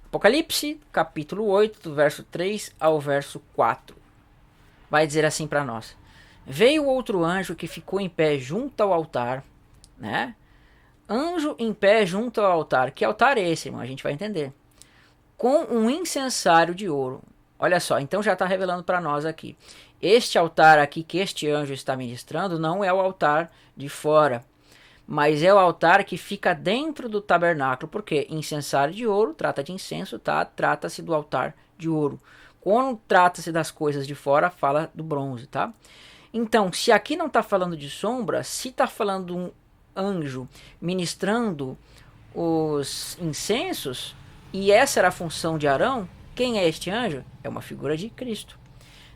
Apocalipse, capítulo 8, do verso 3 ao verso 4. Vai dizer assim para nós: Veio outro anjo que ficou em pé junto ao altar, né? Anjo em pé junto ao altar. Que altar é esse, irmão? A gente vai entender. Com um incensário de ouro. Olha só, então já está revelando para nós aqui. Este altar aqui que este anjo está ministrando não é o altar de fora, mas é o altar que fica dentro do tabernáculo, porque incensário de ouro trata de incenso, tá? Trata-se do altar de ouro. Quando trata-se das coisas de fora, fala do bronze, tá? Então, se aqui não está falando de sombra, se está falando de um anjo ministrando os incensos, e essa era a função de Arão, quem é este anjo? É uma figura de Cristo,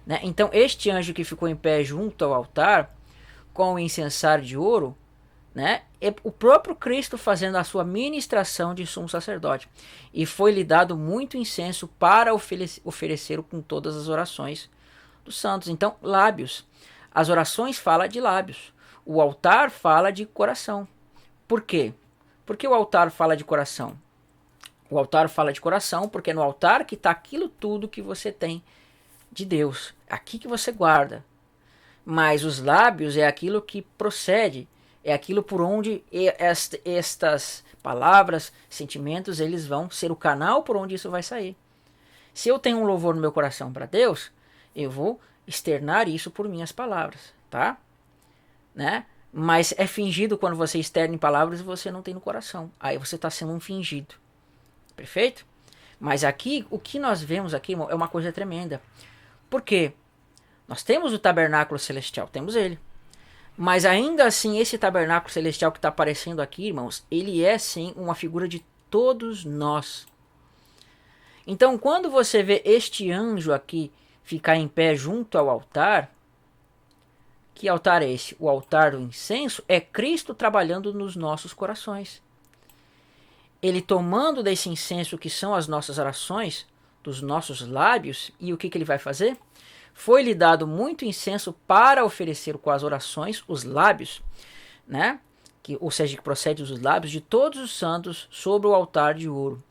né? Então, este anjo que ficou em pé junto ao altar, com o incensário de ouro, né? É o próprio Cristo fazendo a sua ministração de sumo sacerdote. E foi-lhe dado muito incenso para oferecer com todas as orações dos santos. Então, lábios. As orações falam de lábios. O altar fala de coração. Por quê? Porque o altar fala de coração? O altar fala de coração porque é no altar que está aquilo tudo que você tem de Deus. Aqui que você guarda. Mas os lábios é aquilo que procede, é aquilo por onde estas palavras, sentimentos, eles vão ser o canal por onde isso vai sair. Se eu tenho um louvor no meu coração para Deus, eu vou externar isso por minhas palavras, tá? Né? Mas é fingido quando você externa em palavras e você não tem no coração. Aí você está sendo um fingido. Perfeito? Mas aqui, o que nós vemos aqui, irmão, é uma coisa tremenda. Por quê? Nós temos o tabernáculo celestial, temos ele. Mas ainda assim, esse tabernáculo celestial que está aparecendo aqui, irmãos, ele é sim uma figura de todos nós. Então, quando você vê este anjo aqui ficar em pé junto ao altar, que altar é esse? O altar do incenso é Cristo trabalhando nos nossos corações. Ele tomando desse incenso que são as nossas orações, dos nossos lábios, e o que ele vai fazer? Foi-lhe dado muito incenso para oferecer com as orações, os lábios, né? Ou seja, que procede dos lábios de todos os santos sobre o altar de ouro.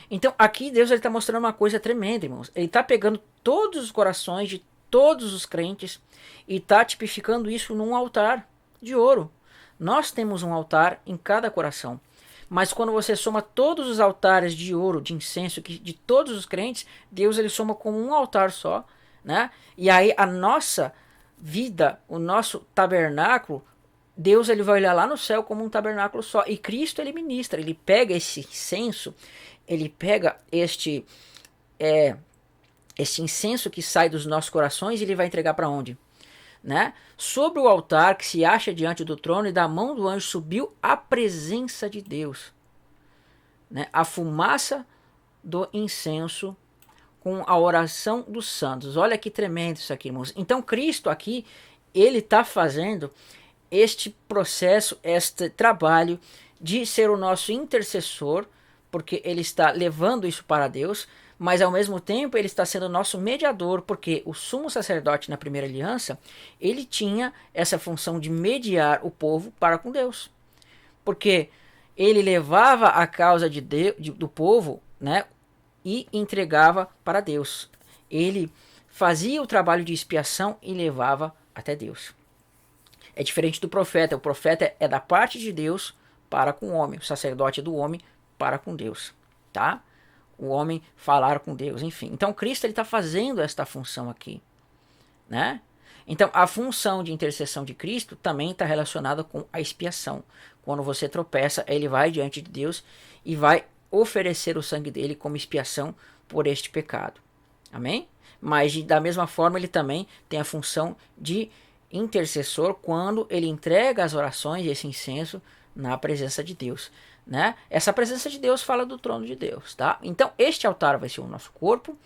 Então aqui Deus está mostrando uma coisa tremenda, irmãos. Ele está pegando todos os corações de todos os crentes e está tipificando isso num altar de ouro. Nós temos um altar em cada coração. Mas quando você soma todos os altares de ouro, de incenso, de todos os crentes, Deus ele soma como um altar só, né? E aí a nossa vida, o nosso tabernáculo, Deus ele vai olhar lá no céu como um tabernáculo só. E Cristo ele ministra, ele pega esse incenso, ele pega este incenso que sai dos nossos corações e ele vai entregar para onde? Né? Sobre o altar que se acha diante do trono, e da mão do anjo subiu a presença de Deus, né? A fumaça do incenso com a oração dos santos. Olha que tremendo isso aqui, irmãos. Então Cristo aqui, ele está fazendo este processo, este trabalho de ser o nosso intercessor, porque ele está levando isso para Deus, mas ao mesmo tempo ele está sendo nosso mediador, porque o sumo sacerdote na primeira aliança, ele tinha essa função de mediar o povo para com Deus, porque ele levava a causa do povo, né, e entregava para Deus. Ele fazia o trabalho de expiação e levava até Deus. É diferente do profeta. O profeta é da parte de Deus para com o homem, o sacerdote é do homem para com Deus, tá? O homem falar com Deus, enfim. Então Cristo ele está fazendo esta função aqui, né? Então a função de intercessão de Cristo também está relacionada com a expiação. Quando você tropeça, ele vai diante de Deus e vai oferecer o sangue dele como expiação por este pecado. Amém? Mas da mesma forma ele também tem a função de intercessor quando ele entrega as orações e esse incenso na presença de Deus, né? Essa presença de Deus fala do trono de Deus, tá? Então este altar vai ser o nosso corpo,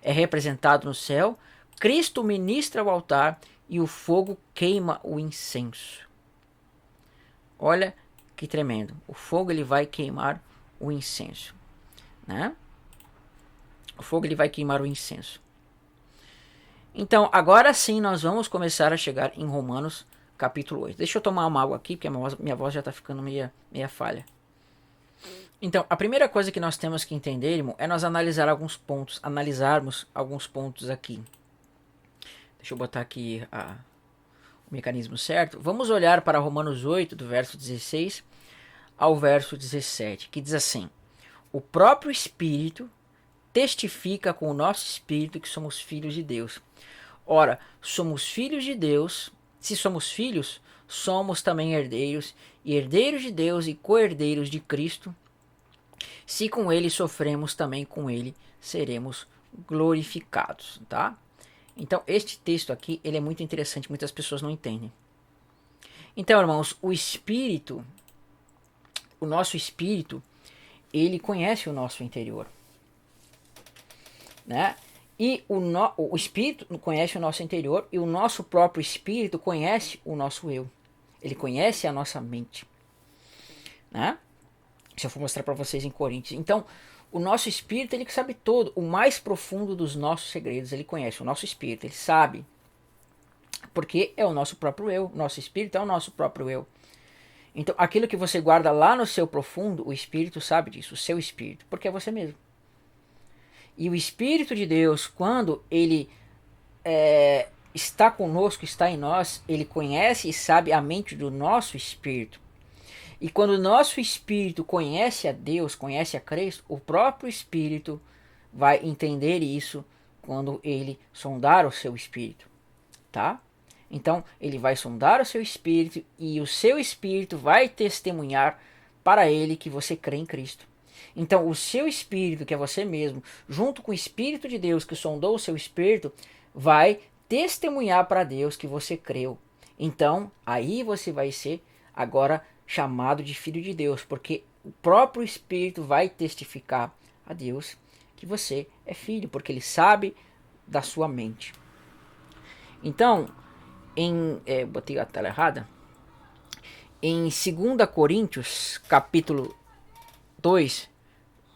é representado no céu. Cristo ministra o altar e o fogo queima o incenso. Olha que tremendo. O fogo ele vai queimar o incenso, né? O fogo ele vai queimar o incenso. Então, agora sim nós vamos começar a chegar em Romanos capítulo 8. Deixa eu tomar uma água aqui, porque a minha voz já está ficando meia falha. Então, a primeira coisa que nós temos que entender, irmão, é nós analisarmos alguns pontos aqui. Deixa eu botar aqui o mecanismo certo. Vamos olhar para Romanos 8, do verso 16 ao verso 17, que diz assim: o próprio Espírito testifica com o nosso espírito que somos filhos de Deus. Ora, somos filhos de Deus. Se somos filhos, somos também herdeiros, e herdeiros de Deus e co-herdeiros de Cristo. Se com ele sofremos, também com ele seremos glorificados, tá? Então, este texto aqui, ele é muito interessante, muitas pessoas não entendem. Então, irmãos, o nosso espírito, ele conhece o nosso interior, né? E o espírito conhece o nosso interior, e o nosso próprio espírito conhece o nosso eu. Ele conhece a nossa mente, né? Se eu for mostrar para vocês em Coríntios. Então, o nosso espírito, ele sabe todo, o mais profundo dos nossos segredos, ele conhece. O nosso espírito, ele sabe. Porque é o nosso próprio eu. Nosso espírito é o nosso próprio eu. Então, aquilo que você guarda lá no seu profundo, o espírito sabe disso, o seu espírito, porque é você mesmo. E o Espírito de Deus, quando ele está conosco, está em nós, ele conhece e sabe a mente do nosso espírito. E quando o nosso espírito conhece a Deus, conhece a Cristo, o próprio espírito vai entender isso quando ele sondar o seu espírito, tá? Então, ele vai sondar o seu espírito e o seu espírito vai testemunhar para ele que você crê em Cristo. Então, o seu espírito, que é você mesmo, junto com o Espírito de Deus que sondou o seu espírito, vai testemunhar para Deus que você creu. Então, aí você vai ser agora chamado de filho de Deus, porque o próprio Espírito vai testificar a Deus que você é filho, porque ele sabe da sua mente. Então, botei a tela errada. Em 2 Coríntios, capítulo 2,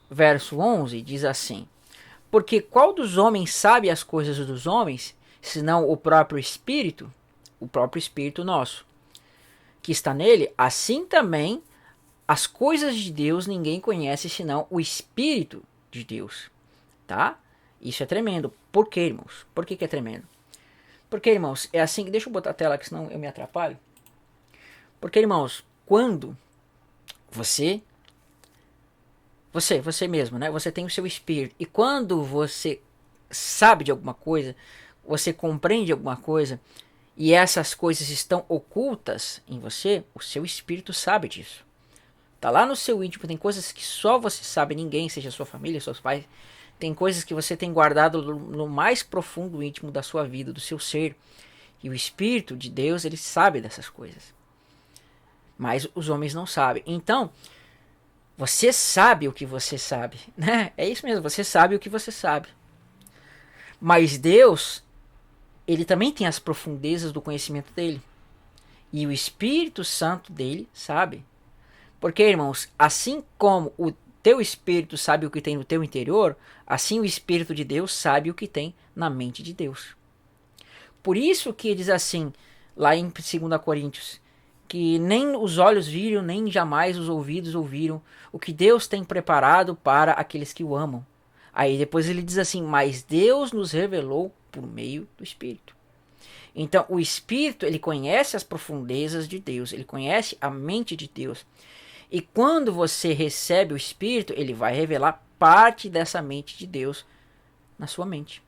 verso 11, diz assim: porque qual dos homens sabe as coisas dos homens, senão o próprio Espírito nosso, que está nele? Assim também as coisas de Deus ninguém conhece senão o Espírito de Deus, tá? Isso é tremendo. Por quê, irmãos? Por que é tremendo? Porque, irmãos, é assim que... Deixa eu botar a tela aqui, senão eu me atrapalho. Porque, irmãos, quando você mesmo, né? Você tem o seu espírito. E quando você sabe de alguma coisa, você compreende alguma coisa, e essas coisas estão ocultas em você, o seu espírito sabe disso. Tá lá no seu íntimo, tem coisas que só você sabe, ninguém, seja sua família, seus pais. Tem coisas que você tem guardado no mais profundo íntimo da sua vida, do seu ser. E o Espírito de Deus, ele sabe dessas coisas. Mas os homens não sabem. Então, você sabe o que você sabe, né? É isso mesmo, você sabe o que você sabe. Mas Deus, ele também tem as profundezas do conhecimento dele. E o Espírito Santo dele sabe. Porque, irmãos, assim como o teu espírito sabe o que tem no teu interior, assim o Espírito de Deus sabe o que tem na mente de Deus. Por isso que diz assim, lá em 2 Coríntios, que nem os olhos viram, nem jamais os ouvidos ouviram o que Deus tem preparado para aqueles que o amam. Aí depois ele diz assim, mas Deus nos revelou por meio do Espírito. Então o Espírito, ele conhece as profundezas de Deus, ele conhece a mente de Deus. E quando você recebe o Espírito, ele vai revelar parte dessa mente de Deus na sua mente.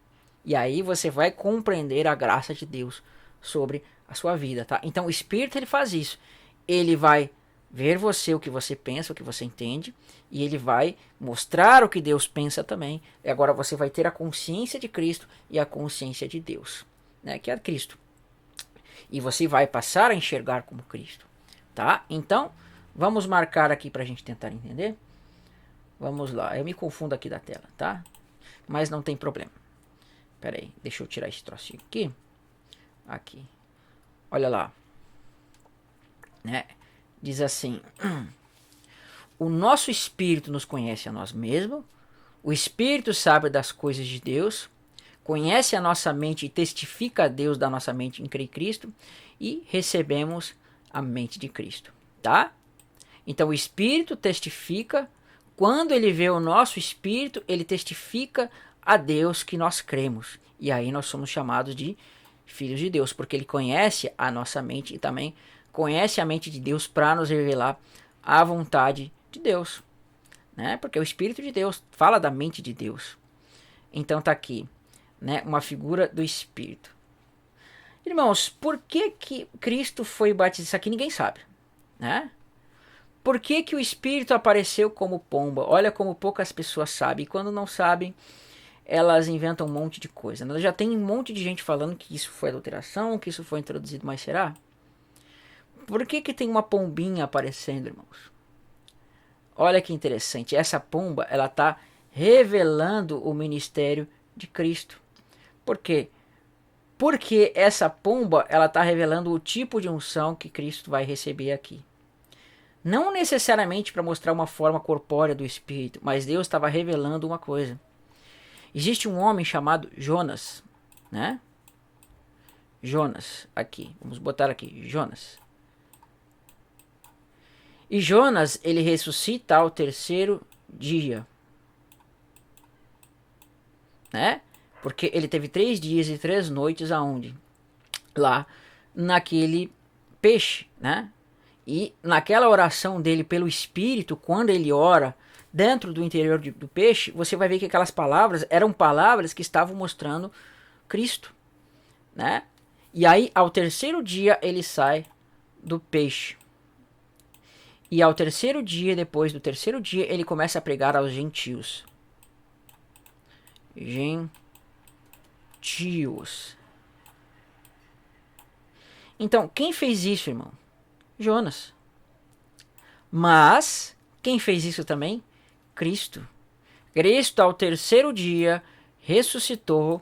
E aí você vai compreender a graça de Deus sobre a sua vida, tá? Então o Espírito, ele faz isso. Ele vai ver você, o que você pensa, o que você entende, e ele vai mostrar o que Deus pensa também. E agora você vai ter a consciência de Cristo e a consciência de Deus, né? Que é Cristo. E você vai passar a enxergar como Cristo, tá? Então, vamos marcar aqui para a gente tentar entender. Vamos lá, eu me confundo aqui da tela, tá? Mas não tem problema. Pera aí, deixa eu tirar esse trocinho aqui. Aqui. Olha lá. Né? Diz assim: o nosso espírito nos conhece a nós mesmos. O Espírito sabe das coisas de Deus. conhece a nossa mente e testifica a Deus da nossa mente em crer em Cristo, e recebemos a mente de Cristo, tá? Então o Espírito testifica, quando ele vê o nosso Espírito, ele testifica a Deus que nós cremos, e aí nós somos chamados de filhos de Deus, porque ele conhece a nossa mente e também conhece a mente de Deus para nos revelar a vontade de Deus, né? Porque o Espírito de Deus fala da mente de Deus. Então tá aqui, né, uma figura do Espírito. Irmãos, por que Cristo foi batizado? Isso aqui ninguém sabe, né? Por que o Espírito apareceu como pomba? Olha como poucas pessoas sabem. E quando não sabem, elas inventam um monte de coisa. Já tem um monte de gente falando que isso foi adulteração, que isso foi introduzido, mas será? Por que tem uma pombinha aparecendo, irmãos? Olha que interessante. Essa pomba, ela está revelando o ministério de Cristo. Por quê? Porque essa pomba, ela está revelando o tipo de unção que Cristo vai receber aqui. Não necessariamente para mostrar uma forma corpórea do Espírito, mas Deus estava revelando uma coisa. Existe um homem chamado Jonas, né? Jonas, aqui, vamos botar aqui, Jonas. E Jonas, ele ressuscita ao terceiro dia, né? Porque ele teve 3 dias e 3 noites aonde? Lá, naquele peixe, né? E naquela oração dele pelo Espírito, quando ele ora dentro do interior do peixe, você vai ver que aquelas palavras eram palavras que estavam mostrando Cristo, né? E aí, ao terceiro dia, ele sai do peixe. E ao terceiro dia, depois do terceiro dia, ele começa a pregar aos gentios. Gentios. Então, quem fez isso, irmão? Jonas. Mas, quem fez isso também? Cristo. Cristo, ao terceiro dia, ressuscitou,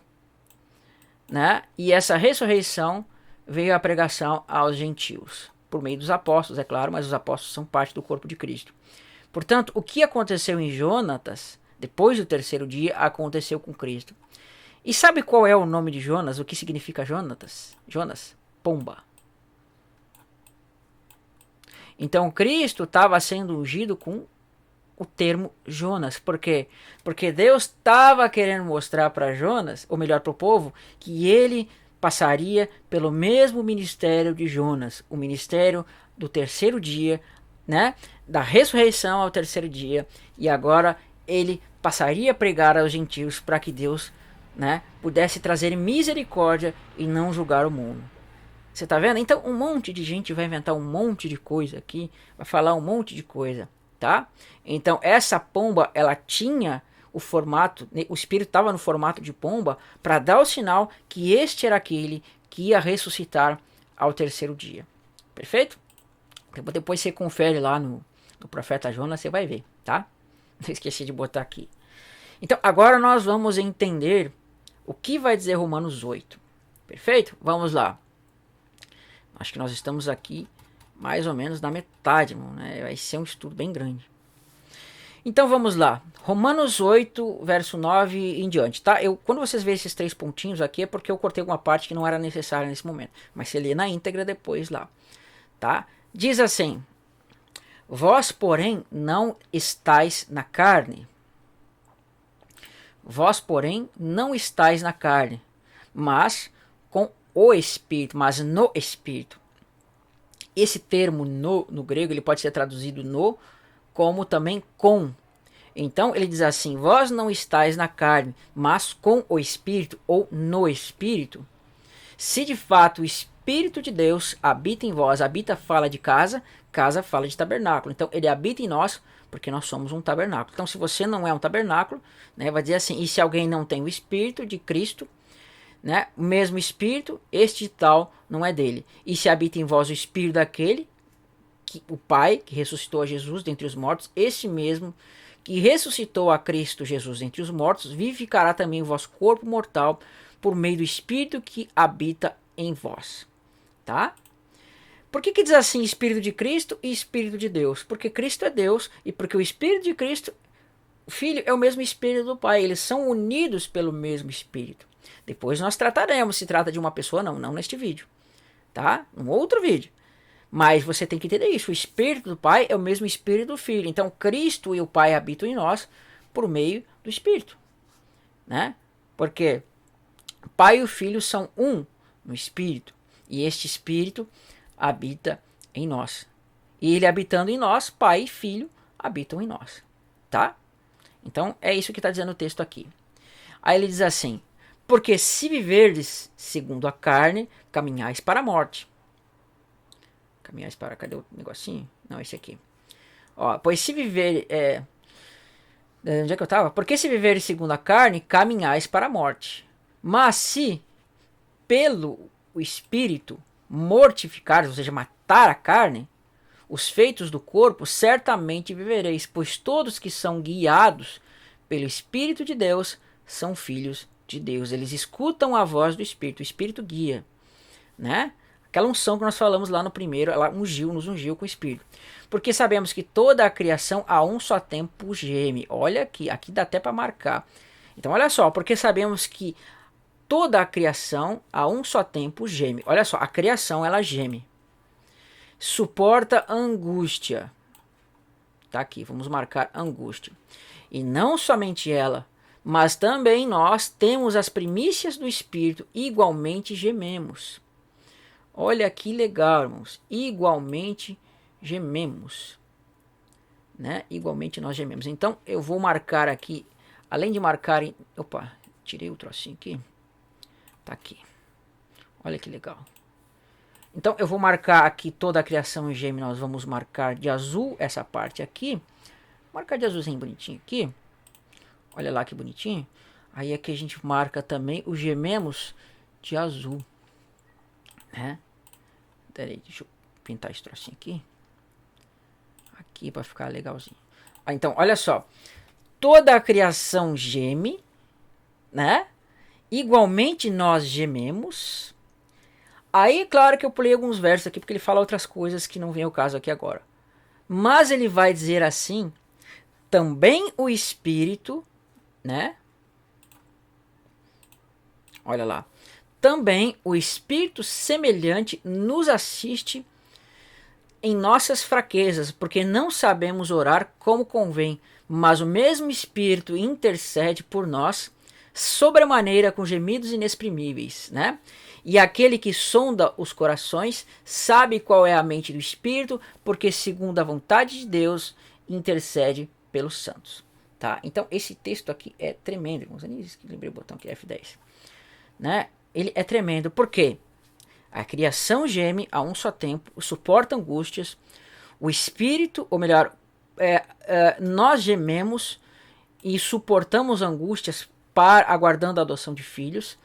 né? E essa ressurreição veio a pregação aos gentios. Por meio dos apóstolos, é claro, mas os apóstolos são parte do corpo de Cristo. Portanto, o que aconteceu em Jonatas, depois do terceiro dia, aconteceu com Cristo. E sabe qual é o nome de Jonas? O que significa Jonatas? Jonas? Pomba. Então Cristo estava sendo ungido com o termo Jonas. Por quê? Porque Deus estava querendo mostrar para Jonas, ou melhor para o povo, que ele passaria pelo mesmo ministério de Jonas, o ministério do terceiro dia, né? Da ressurreição ao terceiro dia, e agora ele passaria a pregar aos gentios para que Deus, né, pudesse trazer misericórdia e não julgar o mundo. Você tá vendo? Então um monte de gente vai inventar um monte de coisa aqui, vai falar um monte de coisa, tá? Então essa pomba, ela tinha o formato, o Espírito estava no formato de pomba para dar o sinal que este era aquele que ia ressuscitar ao terceiro dia. Perfeito? Depois você confere lá no profeta Jonas, você vai ver, tá? Não esqueci de botar aqui. Então agora nós vamos entender o que vai dizer Romanos 8. Perfeito? Vamos lá. Acho que nós estamos aqui mais ou menos na metade, irmão, né? Vai ser um estudo bem grande. Então vamos lá. Romanos 8, verso 9 em diante, tá? Quando vocês verem esses 3 pontinhos aqui é porque eu cortei uma parte que não era necessária nesse momento. Mas você lê na íntegra depois lá, tá? Diz assim: vós, porém, não estáis na carne. Vós, porém, não estáis na carne, mas com o Espírito, mas no Espírito. Esse termo no grego, ele pode ser traduzido no, como também com. Então ele diz assim: vós não estáis na carne, mas com o Espírito, ou no Espírito. Se de fato o Espírito de Deus habita em vós, habita fala de casa, casa fala de tabernáculo. Então ele habita em nós, porque nós somos um tabernáculo. Então se você não é um tabernáculo, né, vai dizer assim: e se alguém não tem o Espírito de Cristo, né, o mesmo Espírito, este tal não é dele. E se habita em vós o Espírito daquele, o Pai, que ressuscitou a Jesus dentre os mortos, esse mesmo que ressuscitou a Cristo Jesus dentre os mortos, vivificará também o vosso corpo mortal por meio do Espírito que habita em vós. Tá? Por que diz assim Espírito de Cristo e Espírito de Deus? Porque Cristo é Deus e porque o Espírito de Cristo, o Filho, é o mesmo Espírito do Pai. Eles são unidos pelo mesmo Espírito. Depois nós trataremos se trata de uma pessoa ou não, não neste vídeo, tá? Um outro vídeo. Mas você tem que entender isso, o Espírito do Pai é o mesmo Espírito do Filho. Então Cristo e o Pai habitam em nós por meio do Espírito, né? Porque o Pai e o Filho são um no Espírito, e este Espírito habita em nós. E ele habitando em nós, Pai e Filho habitam em nós, tá? Então é isso que está dizendo o texto aqui. Aí ele diz assim: porque se viverdes segundo a carne, caminhais para a morte. Caminhais para... Cadê o negocinho? Não, esse aqui. Ó, pois se viver... onde é que eu estava? Porque se viveres segundo a carne, caminhais para a morte. Mas se pelo Espírito mortificares, ou seja, matar a carne, os feitos do corpo, certamente vivereis, pois todos que são guiados pelo Espírito de Deus são filhos de Deus. Eles escutam a voz do Espírito, o Espírito guia, né? Aquela unção que nós falamos lá no primeiro, ela nos ungiu com o Espírito. Porque sabemos que toda a criação a um só tempo geme. Olha aqui dá até para marcar. Então olha só, porque sabemos que toda a criação a um só tempo geme. Olha só, a criação ela geme. Suporta angústia. Tá aqui, vamos marcar angústia. E não somente ela, mas também nós temos as primícias do Espírito, igualmente gememos. Olha que legal, irmãos. Igualmente gememos, né? Igualmente nós gememos. Então eu vou marcar aqui, além de marcar em... Opa, tirei o trocinho aqui. Tá aqui. Olha que legal. Então eu vou marcar aqui toda a criação em geme. Nós vamos marcar de azul essa parte aqui. Marcar de azulzinho bonitinho aqui. Olha lá que bonitinho. Aí aqui a gente marca também o gememos de azul, né? Peraí, deixa eu pintar esse trocinho aqui. Aqui para ficar legalzinho. Então, olha só. Toda a criação geme, né? Igualmente nós gememos. Aí, claro que eu pulei alguns versos aqui, porque ele fala outras coisas que não vem ao caso aqui agora. Mas ele vai dizer assim, também o Espírito, né? Olha lá. Também o Espírito semelhante nos assiste em nossas fraquezas, porque não sabemos orar como convém, mas o mesmo Espírito intercede por nós sobremaneira com gemidos inexprimíveis, né? E aquele que sonda os corações sabe qual é a mente do Espírito, porque segundo a vontade de Deus intercede pelos santos, tá? Então esse texto aqui é tremendo, irmãos. Lembrei o botão aqui F10, né? Ele é tremendo, porque a criação geme a um só tempo, suporta angústias, o Espírito, ou melhor, nós gememos e suportamos angústias aguardando a adoção de filhos.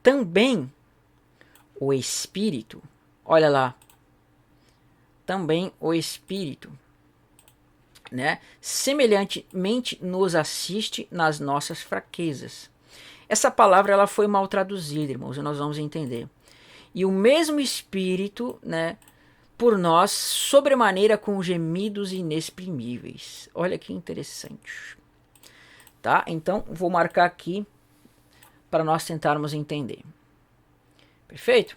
Também o Espírito, olha lá, também o Espírito, né, semelhantemente nos assiste nas nossas fraquezas. Essa palavra ela foi mal traduzida, irmãos, e nós vamos entender. E o mesmo Espírito, né, por nós, sobremaneira com gemidos inexprimíveis. Olha que interessante. Tá? Então, vou marcar aqui para nós tentarmos entender. Perfeito?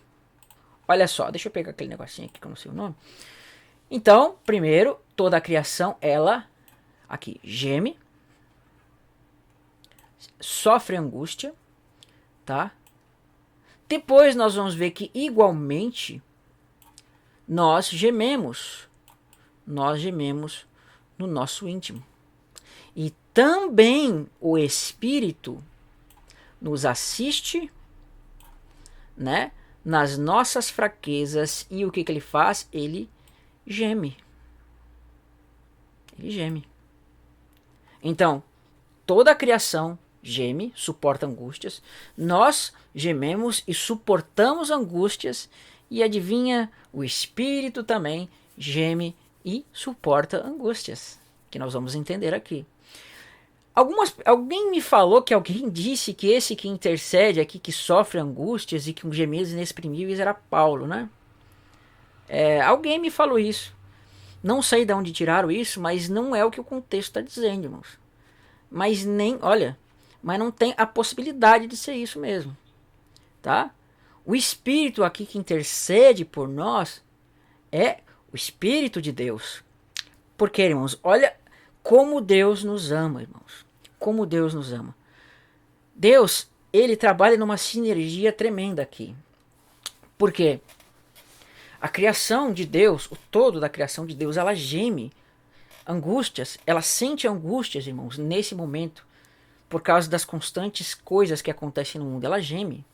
Olha só, deixa eu pegar aquele negocinho aqui que eu não sei o nome. Então, primeiro, toda a criação, ela, aqui, geme, sofre angústia, tá? Depois nós vamos ver que igualmente nós gememos no nosso íntimo. E também o Espírito nos assiste, né, nas nossas fraquezas. E o que ele faz? Ele geme. Ele geme. Então, toda a criação geme, suporta angústias. Nós gememos e suportamos angústias. E adivinha, o Espírito também geme e suporta angústias, que nós vamos entender aqui. Alguém me falou que alguém disse que esse que intercede aqui, que sofre angústias e com gemidos inexprimíveis, era Paulo, né? Alguém me falou isso. Não sei de onde tiraram isso, mas não é o que o contexto está dizendo, irmãos. Mas nem, olha, mas não tem a possibilidade de ser isso mesmo, tá? O Espírito aqui que intercede por nós é o Espírito de Deus. Porque, irmãos, olha como Deus nos ama, irmãos. Como Deus nos ama. Deus, ele trabalha numa sinergia tremenda aqui. Por quê? A criação de Deus, o todo da criação de Deus, ela geme angústias, ela sente angústias, irmãos, nesse momento, por causa das constantes coisas que acontecem no mundo. Ela geme.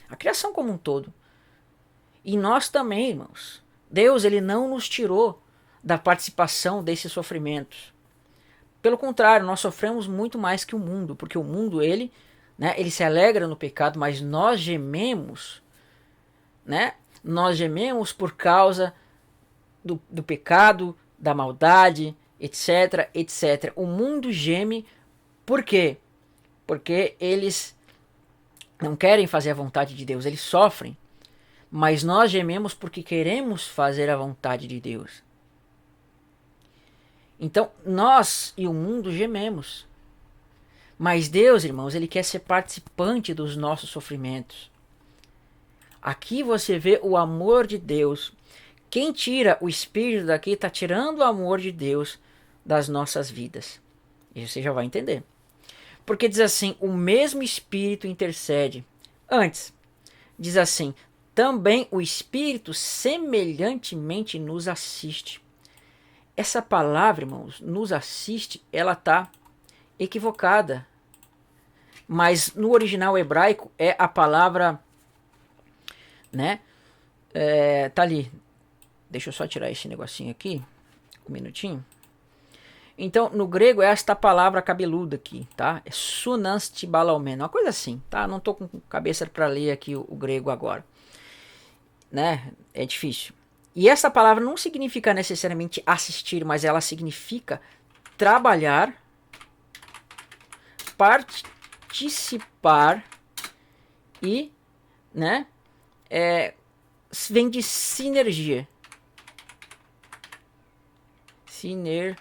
A criação como um todo. E nós também, irmãos. Deus, ele não nos tirou da participação desses sofrimentos. Pelo contrário, nós sofremos muito mais que o mundo, porque o mundo, ele se alegra no pecado, mas nós gememos, né? Nós gememos por causa do pecado, da maldade, etc, etc. O mundo geme por quê? Porque eles não querem fazer a vontade de Deus, eles sofrem. Mas nós gememos porque queremos fazer a vontade de Deus. Então, nós e o mundo gememos. Mas Deus, irmãos, ele quer ser participante dos nossos sofrimentos. Aqui você vê o amor de Deus. Quem tira o Espírito daqui está tirando o amor de Deus das nossas vidas. E você já vai entender. Porque diz assim, o mesmo Espírito intercede. Antes, diz assim, também o Espírito semelhantemente nos assiste. Essa palavra, irmãos, nos assiste, ela está equivocada. Mas no original hebraico é a palavra, né? Tá ali. Deixa eu só tirar esse negocinho aqui. Um minutinho. Então, no grego é esta palavra cabeluda aqui, tá? É sunanstibalaomen, uma coisa assim, tá? Não tô com cabeça para ler aqui o grego agora, né? É difícil. E essa palavra não significa necessariamente assistir, mas ela significa trabalhar, participar e, né? Vem de sinergia. Sinergia.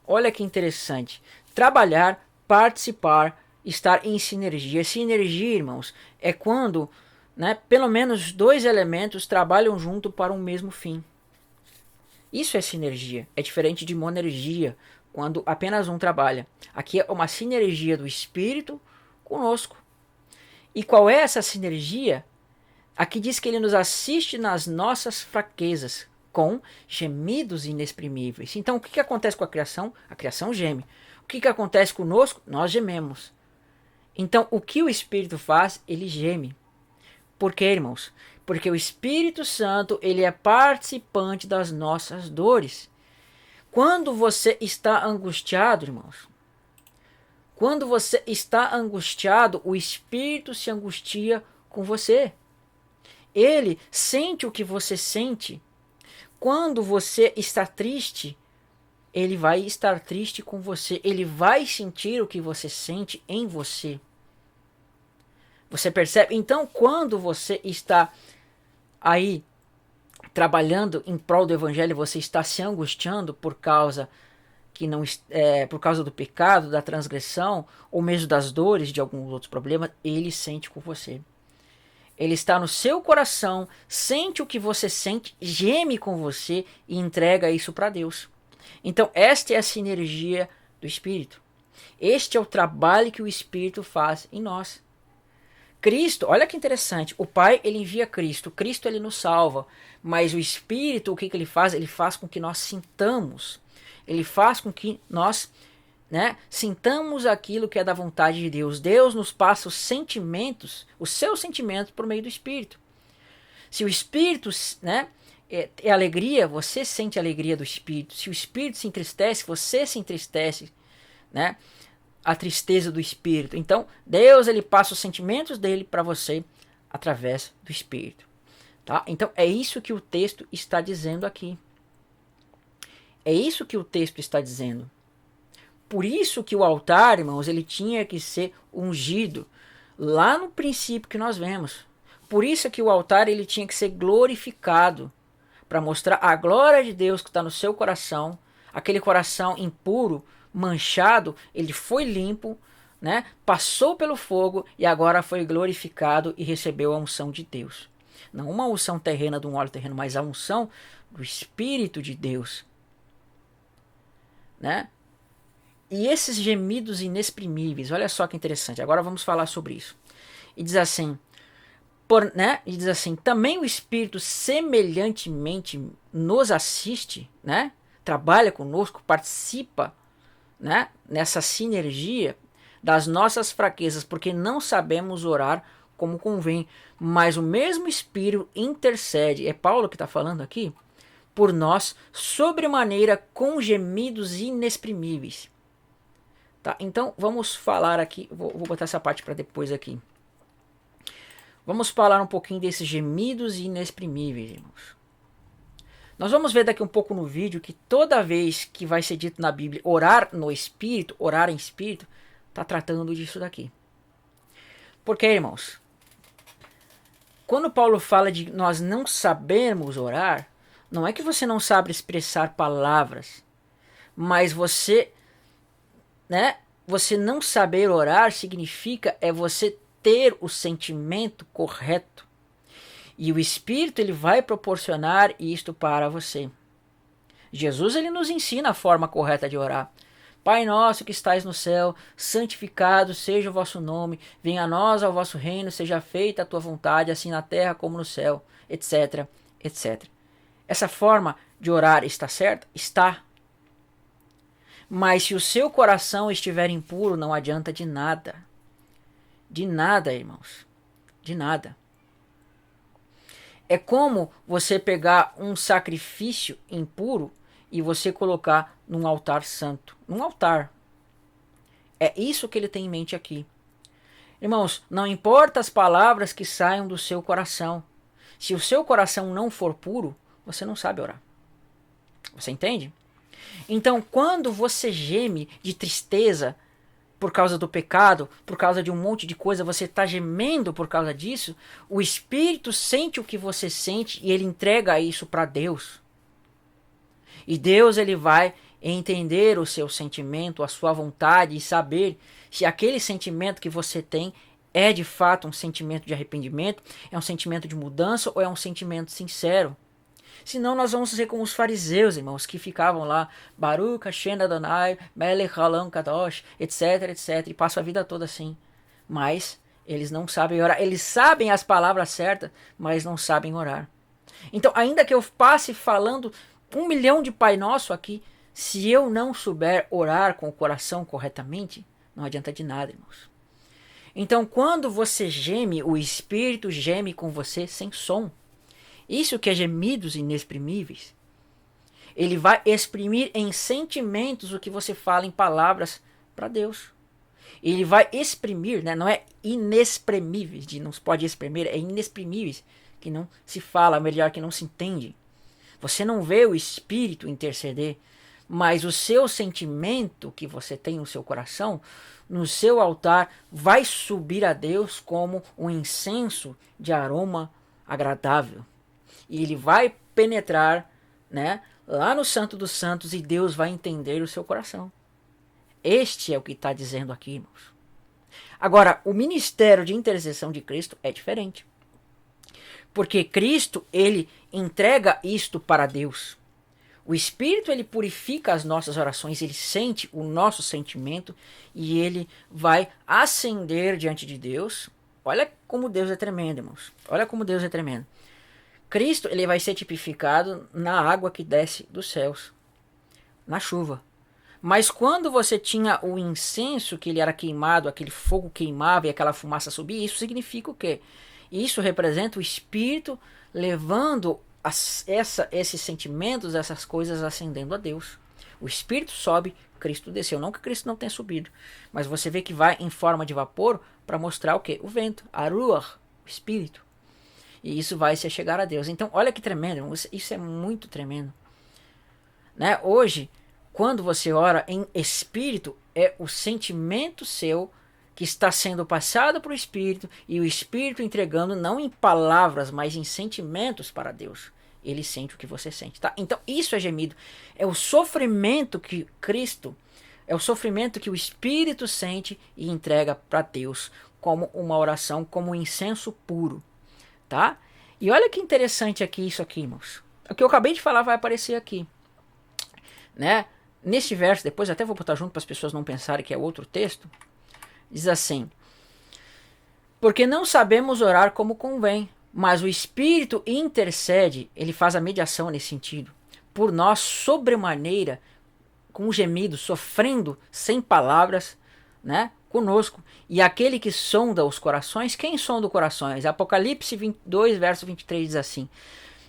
Olha que interessante. Trabalhar, participar, estar em sinergia. Sinergia, irmãos, é quando, né, pelo menos dois elementos trabalham junto para um mesmo fim. Isso é sinergia. É diferente de monergia, quando apenas um trabalha. Aqui é uma sinergia do Espírito conosco. E qual é essa sinergia? Aqui diz que ele nos assiste nas nossas fraquezas, com gemidos inexprimíveis. Então, o que acontece com a criação? A criação geme. O que acontece conosco? Nós gememos. Então, o que o Espírito faz? Ele geme. Por quê, irmãos? Porque o Espírito Santo, ele é participante das nossas dores. Quando você está angustiado, irmãos, quando você está angustiado, o Espírito se angustia com você. Ele sente o que você sente. Quando você está triste, ele vai estar triste com você. Ele vai sentir o que você sente em você. Você percebe? Então, quando você está aí trabalhando em prol do Evangelho, você está se angustiando por causa por causa do pecado, da transgressão, ou mesmo das dores de alguns outros problemas, ele sente com você. Ele está no seu coração, sente o que você sente, geme com você e entrega isso para Deus. Então, esta é a sinergia do Espírito. Este é o trabalho que o Espírito faz em nós. Cristo, olha que interessante, o Pai, ele envia Cristo, Cristo, ele nos salva, mas o Espírito, o que ele faz? Ele faz com que nós sintamos, ele faz com que nós, né, sintamos aquilo que é da vontade de Deus. Deus nos passa os seus sentimentos por meio do Espírito. Se o Espírito, né, é alegria, você sente a alegria do Espírito. Se o Espírito se entristece, você se entristece, né, a tristeza do Espírito. Então, Deus, ele passa os sentimentos dele para você através do Espírito. Tá? Então, é isso que o texto está dizendo aqui. É isso que o texto está dizendo. Por isso que o altar, irmãos, ele tinha que ser ungido. Lá no princípio que nós vemos. Por isso que o altar, ele tinha que ser glorificado. Para mostrar a glória de Deus que está no seu coração. Aquele coração impuro, manchado, ele foi limpo, né? Passou pelo fogo e agora foi glorificado e recebeu a unção de Deus. Não uma unção terrena de um óleo terreno, mas a unção do Espírito de Deus, né? E esses gemidos inexprimíveis, olha só que interessante, agora vamos falar sobre isso. E diz assim, e diz assim, também o Espírito semelhantemente nos assiste, né? Trabalha conosco, participa, né? Nessa sinergia das nossas fraquezas, porque não sabemos orar como convém, mas o mesmo Espírito intercede, é Paulo que está falando aqui, por nós, sobremaneira com gemidos inexprimíveis. Tá? Então, vamos falar aqui, vou botar essa parte para depois aqui. Vamos falar um pouquinho desses gemidos inexprimíveis, irmãos. Nós vamos ver daqui um pouco no vídeo que toda vez que vai ser dito na Bíblia orar no Espírito, orar em Espírito, está tratando disso daqui. Porque, irmãos, quando Paulo fala de nós não sabermos orar, não é que você não sabe expressar palavras, mas você, né, você não saber orar significa você ter o sentimento correto. E o Espírito ele vai proporcionar isto para você. Jesus ele nos ensina a forma correta de orar. Pai nosso que estais no céu, santificado seja o vosso nome, venha a nós ao vosso reino, seja feita a tua vontade, assim na terra como no céu, etc, etc. Essa forma de orar está certa? Está. Mas se o seu coração estiver impuro, não adianta de nada. De nada, irmãos. De nada. É como você pegar um sacrifício impuro e você colocar num altar santo. Num altar. É isso que ele tem em mente aqui. Irmãos, não importa as palavras que saiam do seu coração. Se o seu coração não for puro, você não sabe orar. Você entende? Então, quando você geme de tristeza por causa do pecado, por causa de um monte de coisa, você está gemendo por causa disso, o Espírito sente o que você sente e ele entrega isso para Deus. E Deus ele vai entender o seu sentimento, a sua vontade e saber se aquele sentimento que você tem é de fato um sentimento de arrependimento, é um sentimento de mudança ou é um sentimento sincero. Senão nós vamos ser como os fariseus, irmãos, que ficavam lá, Baruch Hashem Adonai, Melech Halam Kadosh, etc, etc, e passam a vida toda assim. Mas eles não sabem orar. Eles sabem as palavras certas, mas não sabem orar. Então, ainda que eu passe falando 1 milhão de Pai Nosso aqui, se eu não souber orar com o coração corretamente, não adianta de nada, irmãos. Então, quando você geme, o Espírito geme com você sem som. Isso que é gemidos inexprimíveis. Ele vai exprimir em sentimentos o que você fala em palavras para Deus. Ele vai exprimir, né? Não é inexprimíveis, de não se pode exprimir, é inexprimíveis, que não se fala, melhor que não se entende. Você não vê o Espírito interceder, mas o seu sentimento que você tem no seu coração, no seu altar, vai subir a Deus como um incenso de aroma agradável. E ele vai penetrar, né, lá no Santo dos Santos e Deus vai entender o seu coração. Este é o que está dizendo aqui, irmãos. Agora, o ministério de intercessão de Cristo é diferente. Porque Cristo, ele entrega isto para Deus. O Espírito, ele purifica as nossas orações, ele sente o nosso sentimento e ele vai ascender diante de Deus. Olha como Deus é tremendo, irmãos. Olha como Deus é tremendo. Cristo ele vai ser tipificado na água que desce dos céus, na chuva. Mas quando você tinha o incenso que ele era queimado, aquele fogo queimava e aquela fumaça subia, isso significa o quê? Isso representa o Espírito levando esses sentimentos, essas coisas ascendendo a Deus. O Espírito sobe, Cristo desceu. Não que Cristo não tenha subido, mas você vê que vai em forma de vapor para mostrar o quê? O vento, a ruach, o Espírito. E isso vai se chegar a Deus. Então, olha que tremendo. Isso é muito tremendo. Né? Hoje, quando você ora em espírito, é o sentimento seu que está sendo passado para o Espírito e o Espírito entregando não em palavras, mas em sentimentos para Deus. Ele sente o que você sente. Tá? Então, isso é gemido. É o sofrimento que Cristo É o sofrimento que o Espírito sente e entrega para Deus como uma oração, como um incenso puro, tá? E olha que interessante aqui isso aqui, irmãos. O que eu acabei de falar vai aparecer aqui, né? Neste verso, depois até vou botar junto para as pessoas não pensarem que é outro texto. Diz assim: porque não sabemos orar como convém, mas o Espírito intercede, ele faz a mediação nesse sentido, por nós sobremaneira, com gemidos, sofrendo sem palavras, né, conosco. E aquele que sonda os corações, quem sonda os corações? Apocalipse 22, verso 23 diz assim: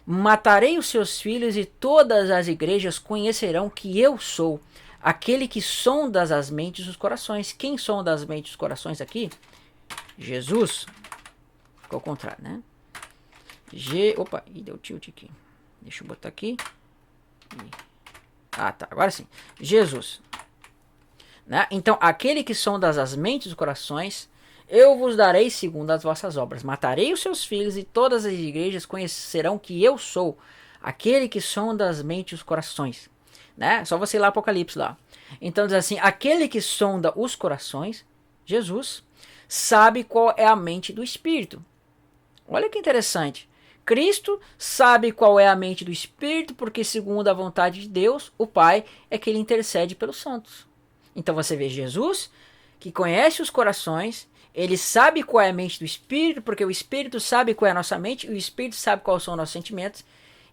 matarei os seus filhos e todas as igrejas conhecerão que eu sou aquele que sonda as mentes e os corações. Quem sonda as mentes e os corações aqui? Jesus. Ficou ao contrário, né? Opa, e deu tilt aqui. Deixa eu botar aqui. Ah, tá, agora sim. Jesus. Né? Então, aquele que sonda as mentes e os corações, eu vos darei segundo as vossas obras. Matarei os seus filhos e todas as igrejas conhecerão que eu sou aquele que sonda as mentes e os corações. Né? Só você ir lá Apocalipse lá. Então diz assim: aquele que sonda os corações, Jesus, sabe qual é a mente do Espírito. Olha que interessante. Cristo sabe qual é a mente do Espírito, porque segundo a vontade de Deus, o Pai, é que ele intercede pelos santos. Então você vê Jesus, que conhece os corações, ele sabe qual é a mente do Espírito, porque o Espírito sabe qual é a nossa mente, e o Espírito sabe quais são os nossos sentimentos,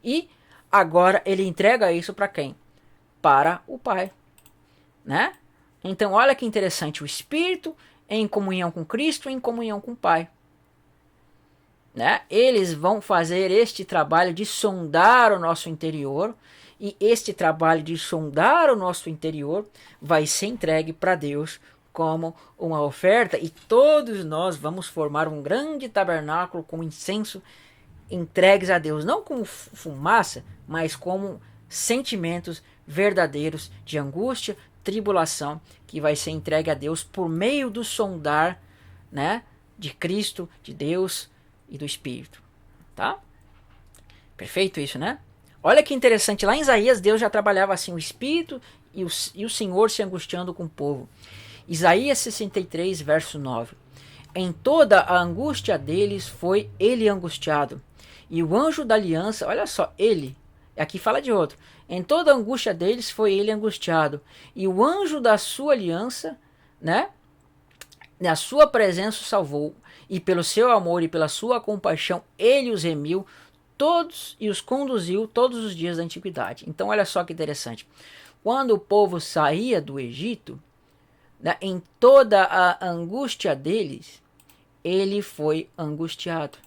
e agora ele entrega isso para quem? Para o Pai. Né? Então olha que interessante, o Espírito em comunhão com Cristo, em comunhão com o Pai. Né? Eles vão fazer este trabalho de sondar o nosso interior, e este trabalho de sondar o nosso interior vai ser entregue para Deus como uma oferta, e todos nós vamos formar um grande tabernáculo com incenso entregues a Deus, não como fumaça, mas como sentimentos verdadeiros de angústia, tribulação, que vai ser entregue a Deus por meio do sondar, né, de Cristo, de Deus e do Espírito, tá? Perfeito isso, né? Olha que interessante, lá em Isaías Deus já trabalhava assim, o Espírito e o Senhor se angustiando com o povo. Isaías 63, verso 9: em toda a angústia deles foi ele angustiado, e o anjo da aliança, olha só, ele, aqui fala de outro, em toda a angústia deles foi ele angustiado, e o anjo da sua aliança, né, na sua presença o salvou, e pelo seu amor e pela sua compaixão ele os remiu todos e os conduziu todos os dias da antiguidade. Então olha só que interessante, quando o povo saía do Egito, né, em toda a angústia deles, ele foi angustiado.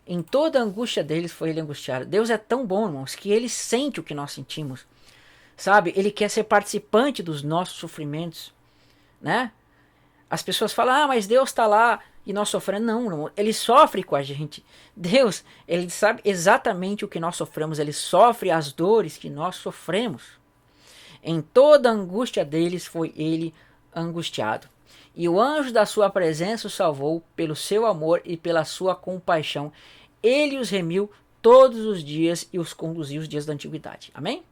Em toda a angústia deles foi ele angustiado. Deus é tão bom, irmãos, que ele sente o que nós sentimos. Sabe? Ele quer ser participante dos nossos sofrimentos, né? As pessoas falam: ah, mas Deus está lá e nós sofremos. Não, irmão, ele sofre com a gente. Deus, ele sabe exatamente o que nós sofremos. Ele sofre as dores que nós sofremos. Em toda a angústia deles foi ele angustiado. E o anjo da sua presença o salvou pelo seu amor e pela sua compaixão. Ele os remiu todos os dias e os conduziu os dias da antiguidade. Amém?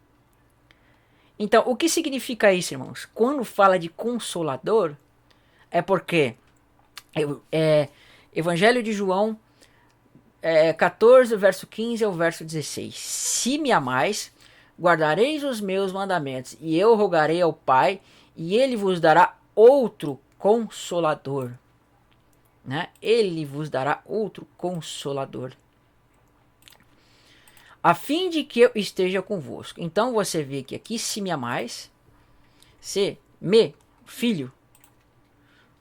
Então, o que significa isso, irmãos? Quando fala de consolador, é porque Evangelho de João 14, verso 15 ao verso 16. Se me amais, guardareis os meus mandamentos, e eu rogarei ao Pai, e ele vos dará outro consolador, né? Ele vos dará outro consolador, a fim de que eu esteja convosco. Então você vê que aqui, se me amais, se me, filho,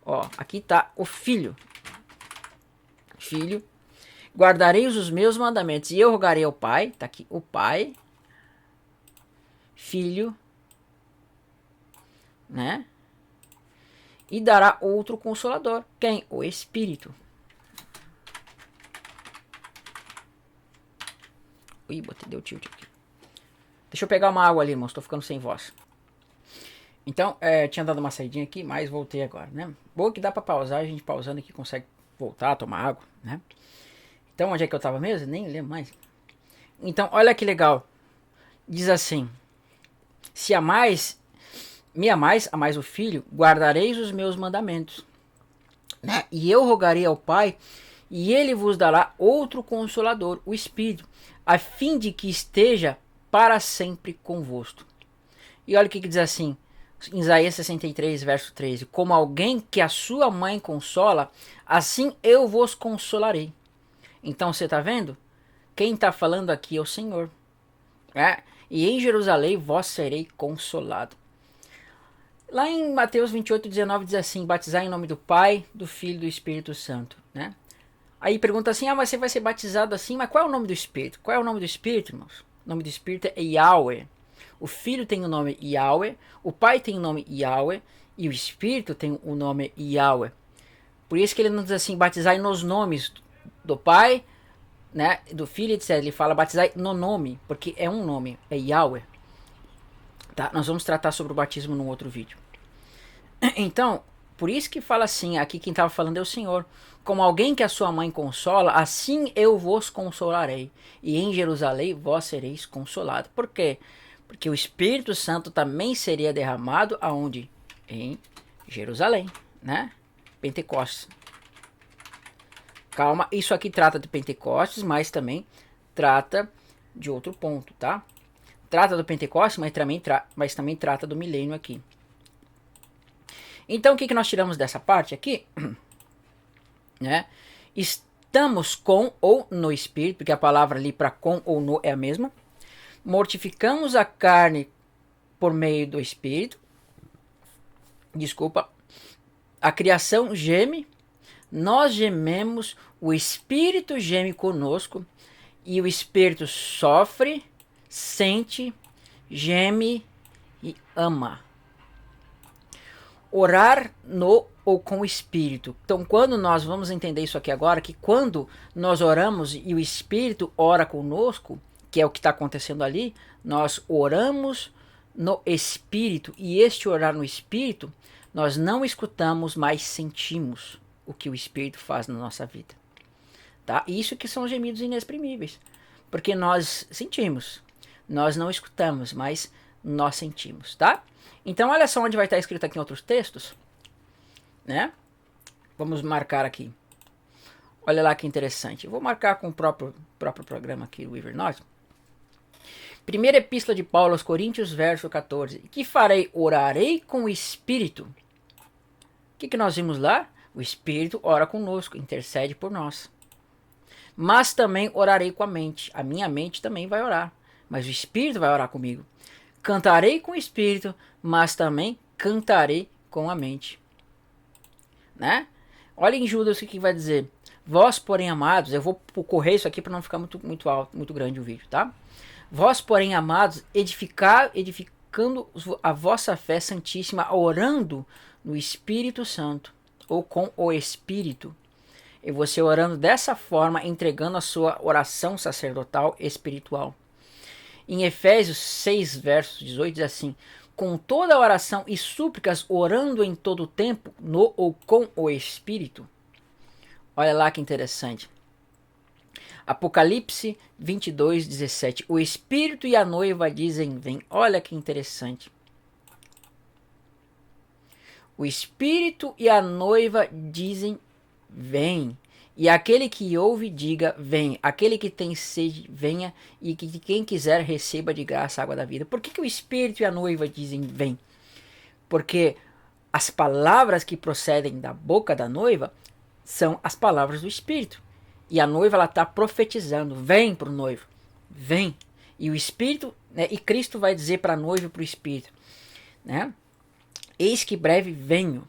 ó, aqui tá o filho, guardareis os meus mandamentos, e eu rogarei ao Pai, tá aqui o Pai, Filho, né? E dará outro consolador. Quem? O Espírito. Ih, deu tilt aqui. Deixa eu pegar uma água ali, irmãos. Tô ficando sem voz. Então, tinha dado uma saidinha aqui, mas voltei agora, né? Boa que dá pra pausar. A gente pausando aqui consegue voltar, tomar água, né? Então, onde é que eu tava mesmo? Nem lembro mais. Então, olha que legal. Diz assim: se amais, me amais o Filho, guardareis os meus mandamentos. Né? E eu rogarei ao Pai, e ele vos dará outro Consolador, o Espírito, a fim de que esteja para sempre convosco. E olha o que diz assim, em Isaías 63, verso 13. Como alguém que a sua mãe consola, assim eu vos consolarei. Então você está vendo? Quem está falando aqui é o Senhor. Né? E em Jerusalém vós serei consolado. Lá em Mateus 28, 19 diz assim, batizar em nome do Pai, do Filho e do Espírito Santo. Né? Aí pergunta assim, mas você vai ser batizado assim, mas qual é o nome do Espírito? Qual é o nome do Espírito, irmãos? O nome do Espírito é Yahweh. O Filho tem o nome Yahweh, o Pai tem o nome Yahweh e o Espírito tem o nome Yahweh. Por isso que ele não diz assim, batizar nos nomes do Pai, né, do Filho, etc. Ele fala batizar no nome, porque é um nome, é Yahweh. Tá? Nós vamos tratar sobre o batismo num outro vídeo. Então, por isso que fala assim, aqui quem estava falando é o Senhor. Como alguém que a sua mãe consola, assim eu vos consolarei. E em Jerusalém vós sereis consolados. Por quê? Porque o Espírito Santo também seria derramado aonde? Em Jerusalém, né? Pentecostes. Calma, isso aqui trata de Pentecostes, mas também trata de outro ponto, tá? Trata do Pentecostes, mas também trata do milênio aqui. Então o que nós tiramos dessa parte aqui? Né? Estamos com ou no Espírito, porque a palavra ali para com ou no é a mesma. Mortificamos a carne por meio do Espírito. Desculpa. A criação geme. Nós gememos. O Espírito geme conosco. E o Espírito sofre, sente, geme e ama. Orar no ou com o Espírito. Então, quando nós vamos entender isso aqui agora, que quando nós oramos e o Espírito ora conosco, que é o que está acontecendo ali, nós oramos no Espírito, e este orar no Espírito, nós não escutamos, mas sentimos o que o Espírito faz na nossa vida. Tá? Isso que são gemidos inexprimíveis, porque nós sentimos, nós não escutamos, mas nós sentimos, tá? Então olha só onde vai estar escrito aqui em outros textos, né? Vamos marcar aqui. Olha lá que interessante. Eu vou marcar com o próprio programa aqui, o Evernote. Primeira epístola de Paulo aos Coríntios, verso 14. Que farei? Orarei com o Espírito. O que nós vimos lá? O Espírito ora conosco, intercede por nós. Mas também orarei com a mente. A minha mente também vai orar, mas o Espírito vai orar comigo. Cantarei com o Espírito, mas também cantarei com a mente. Né? Olha em Judas o que vai dizer. Vós, porém, amados, eu vou correr isso aqui para não ficar muito alto, muito grande o vídeo, tá? Vós, porém, amados, edificando a vossa fé santíssima, orando no Espírito Santo, ou com o Espírito. E você orando dessa forma, entregando a sua oração sacerdotal espiritual. Em Efésios 6, verso 18, diz assim: com toda oração e súplicas, orando em todo o tempo, no ou com o Espírito. Olha lá que interessante. Apocalipse 22, 17. O Espírito e a noiva dizem vem. Olha que interessante. O Espírito e a noiva dizem vem. E aquele que ouve, diga vem. Aquele que tem sede, venha. E que quem quiser receba de graça a água da vida. Por que o Espírito e a noiva dizem vem? Porque as palavras que procedem da boca da noiva são as palavras do Espírito. E a noiva está profetizando. Vem para o noivo. Vem. E o Espírito, né, e Cristo vai dizer para a noiva e para o Espírito, né? Eis que breve venho.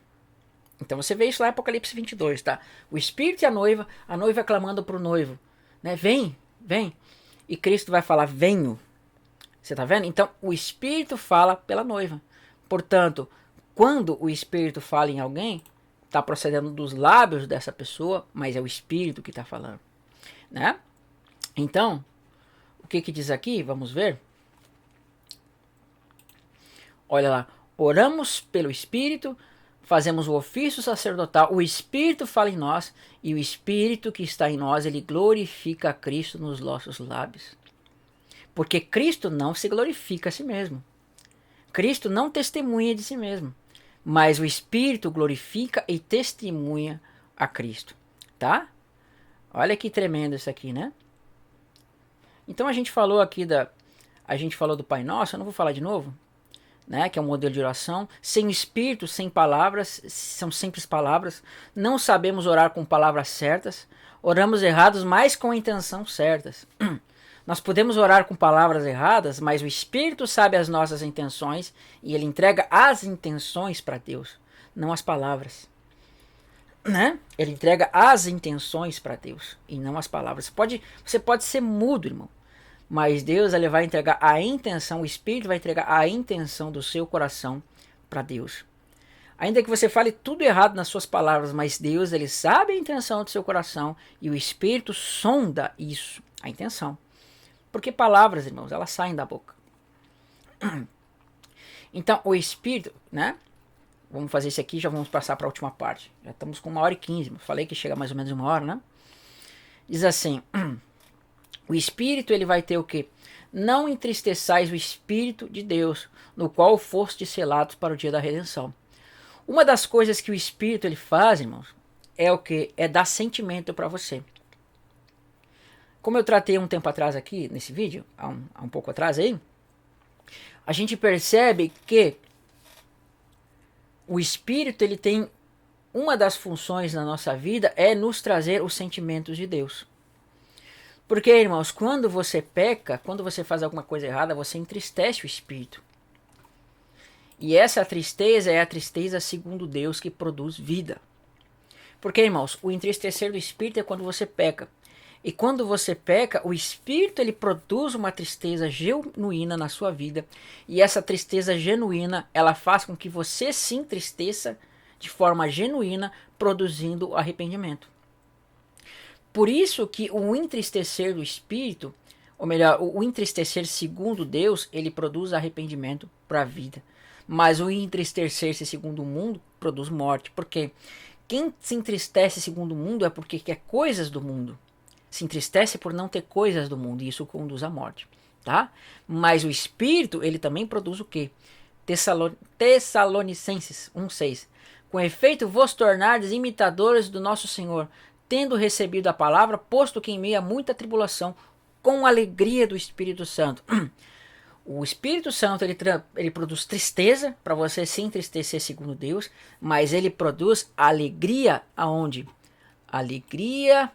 Então você vê isso lá em Apocalipse 22, tá? O Espírito e a noiva clamando para o noivo, né? Vem, vem. E Cristo vai falar, venho. Você tá vendo? Então o Espírito fala pela noiva. Portanto, quando o Espírito fala em alguém, está procedendo dos lábios dessa pessoa, mas é o Espírito que está falando, né? Então, o que diz aqui? Vamos ver. Olha lá. Oramos pelo Espírito, fazemos o ofício sacerdotal, o Espírito fala em nós, e o Espírito que está em nós, ele glorifica a Cristo nos nossos lábios. Porque Cristo não se glorifica a si mesmo. Cristo não testemunha de si mesmo, mas o Espírito glorifica e testemunha a Cristo, tá? Olha que tremendo isso aqui, né? Então a gente falou aqui a gente falou do Pai Nosso, eu não vou falar de novo, né, que é um modelo de oração, sem o Espírito, sem palavras, são simples palavras, não sabemos orar com palavras certas, oramos errados, mas com a intenção certas. Nós podemos orar com palavras erradas, mas o Espírito sabe as nossas intenções e ele entrega as intenções para Deus, não as palavras. Né? Ele entrega as intenções para Deus e não as palavras. Você pode ser mudo, irmão, mas Deus ele vai entregar a intenção, o Espírito vai entregar a intenção do seu coração para Deus. Ainda que você fale tudo errado nas suas palavras, mas Deus ele sabe a intenção do seu coração e o Espírito sonda isso, a intenção. Porque palavras, irmãos, elas saem da boca. Então, o Espírito, né? Vamos fazer isso aqui, já vamos passar para a última parte. Já estamos com 1h15, falei que chega mais ou menos 1 hora, né? Diz assim, o Espírito ele vai ter o quê? Não entristeçais o Espírito de Deus, no qual fostes selados para o dia da redenção. Uma das coisas que o Espírito ele faz, irmãos, é o que? É dar sentimento para você. Como eu tratei um tempo atrás aqui, nesse vídeo, há um pouco atrás aí, a gente percebe que o Espírito ele tem uma das funções na nossa vida é nos trazer os sentimentos de Deus. Porque, irmãos, quando você peca, quando você faz alguma coisa errada, você entristece o Espírito. E essa tristeza é a tristeza segundo Deus que produz vida. Porque, irmãos, o entristecer do Espírito é quando você peca. E quando você peca, o Espírito ele produz uma tristeza genuína na sua vida. E essa tristeza genuína, ela faz com que você se entristeça de forma genuína, produzindo arrependimento. Por isso que o entristecer do Espírito, ou melhor, o entristecer segundo Deus, ele produz arrependimento para a vida. Mas o entristecer-se segundo o mundo produz morte. Porque quem se entristece segundo o mundo é porque quer coisas do mundo. Se entristece por não ter coisas do mundo e isso conduz à morte, tá? Mas o Espírito, ele também produz o quê? Tessalonicenses 1:6. Com efeito, vos tornardes imitadores do nosso Senhor, tendo recebido a palavra, posto que em meio a muita tribulação, com alegria do Espírito Santo. O Espírito Santo, ele produz tristeza, para você se entristecer segundo Deus, mas ele produz alegria aonde? Alegria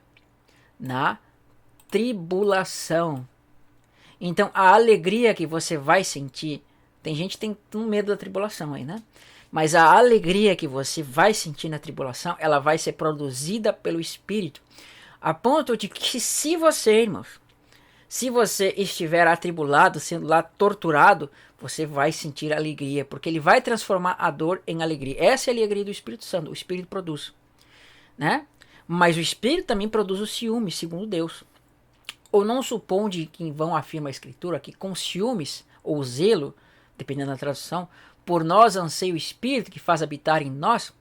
na tribulação. Então a alegria que você vai sentir, tem gente que tem medo da tribulação aí, né? Mas a alegria que você vai sentir na tribulação, ela vai ser produzida pelo Espírito, a ponto de que se você, irmãos, se você estiver atribulado, sendo lá torturado, você vai sentir alegria, porque ele vai transformar a dor em alegria. Essa é a alegria do Espírito Santo, o Espírito produz, né? Mas o Espírito também produz o ciúme, segundo Deus. Ou não suponde que em vão afirma a Escritura que com ciúmes ou zelo, dependendo da tradução, por nós anseia o Espírito que faz habitar em nós.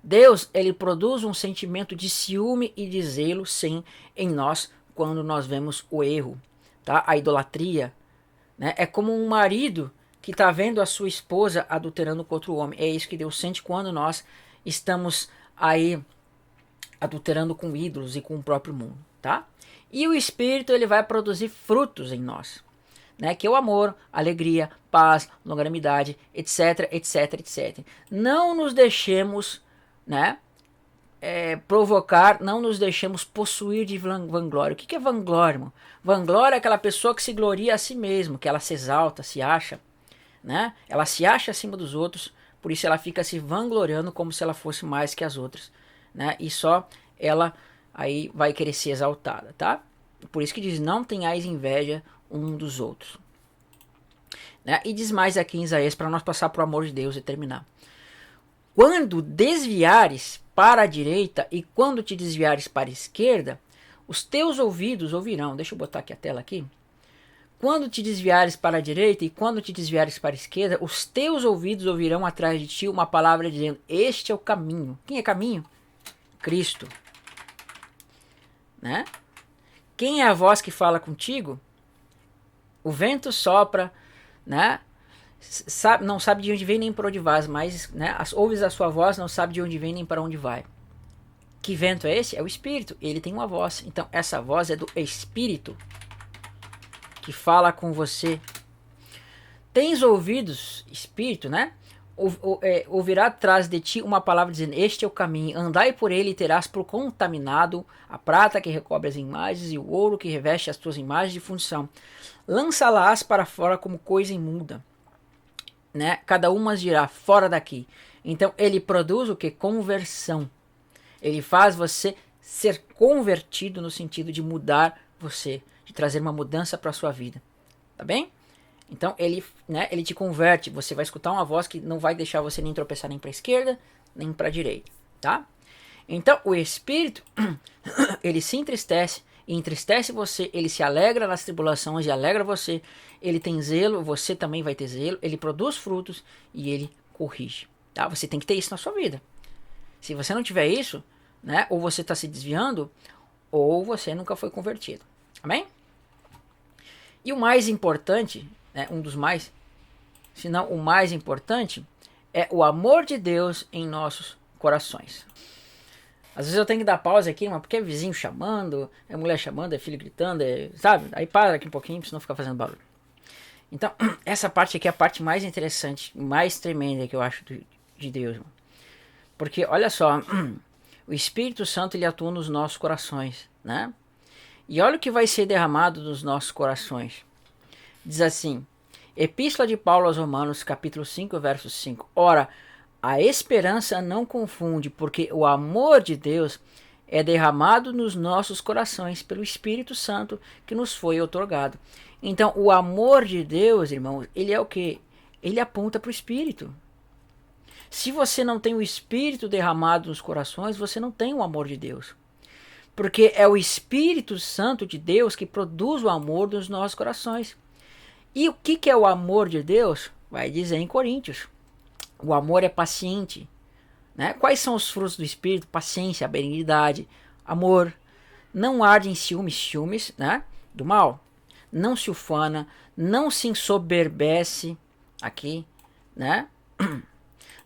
Deus, ele produz um sentimento de ciúme e de zelo, sim, em nós, quando nós vemos o erro, tá? A idolatria, né? É como um marido que está vendo a sua esposa adulterando com outro homem. É isso que Deus sente quando nós estamos aí adulterando com ídolos e com o próprio mundo, tá? E o Espírito ele vai produzir frutos em nós, né? Que é o amor, alegria, paz, longanimidade, etc, etc, etc. Não nos deixemos, né? Provocar, não nos deixemos possuir de vanglória. O que é vanglória, irmão? Vanglória é aquela pessoa que se gloria a si mesmo, que ela se exalta, se acha, né? Ela se acha acima dos outros, por isso ela fica se vangloriando como se ela fosse mais que as outras, né? E só ela aí vai querer ser exaltada, tá? Por isso que diz, não tenhais inveja um dos outros, né? E diz mais aqui em Isaías, para nós passar para o amor de Deus e terminar. Quando desviares para a direita e quando te desviares para a esquerda, os teus ouvidos ouvirão. Deixa eu botar aqui a tela aqui. Quando te desviares para a direita e quando te desviares para a esquerda, os teus ouvidos ouvirão atrás de ti uma palavra dizendo, este é o caminho. Quem é caminho? Cristo, né? Quem é a voz que fala contigo? O vento sopra, né? não sabe de onde vem nem para onde vai, mas, né, ouves a sua voz, não sabe de onde vem nem para onde vai. Que vento é esse? É o Espírito, ele tem uma voz. Então essa voz é do Espírito que fala com você. Tens ouvidos, Espírito, né? Ouvirá atrás de ti uma palavra dizendo: este é o caminho, andai por ele e terás por contaminado a prata que recobre as imagens e o ouro que reveste as tuas imagens de fundição. Lança-las para fora como coisa imunda, né? Cada uma dirá: fora daqui. Então ele produz o que? Conversão. Ele faz você ser convertido no sentido de mudar você, de trazer uma mudança para a sua vida. Tá bem? Então ele, né, ele te converte. Você vai escutar uma voz que não vai deixar você nem tropeçar nem para a esquerda, nem para a direita. Tá? Então o Espírito, ele se entristece, e entristece você, ele se alegra nas tribulações e alegra você. Ele tem zelo, você também vai ter zelo. Ele produz frutos e ele corrige. Tá? Você tem que ter isso na sua vida. Se você não tiver isso, né, ou você está se desviando, ou você nunca foi convertido. Amém? E o mais importante, né, um dos mais, se não o mais importante, é o amor de Deus em nossos corações. Às vezes eu tenho que dar pausa aqui, mas porque é vizinho chamando, é mulher chamando, é filho gritando, sabe? Aí para aqui um pouquinho, pra não ficar fazendo barulho. Então, essa parte aqui é a parte mais interessante, mais tremenda que eu acho de Deus. Porque, olha só, o Espírito Santo ele atua nos nossos corações, né? E olha o que vai ser derramado nos nossos corações. Diz assim, Epístola de Paulo aos Romanos, capítulo 5, verso 5. Ora, a esperança não confunde, porque o amor de Deus é derramado nos nossos corações pelo Espírito Santo que nos foi outorgado. Então, o amor de Deus, irmãos, ele é o quê? Ele aponta para o Espírito. Se você não tem o Espírito derramado nos corações, você não tem o amor de Deus. Porque é o Espírito Santo de Deus que produz o amor nos nossos corações. E o que é o amor de Deus? Vai dizer em Coríntios. O amor é paciente. Né? Quais são os frutos do Espírito? Paciência, benignidade, amor. Não arde em ciúmes, né? Do mal. Não se ufana, não se ensoberbece. Aqui, né?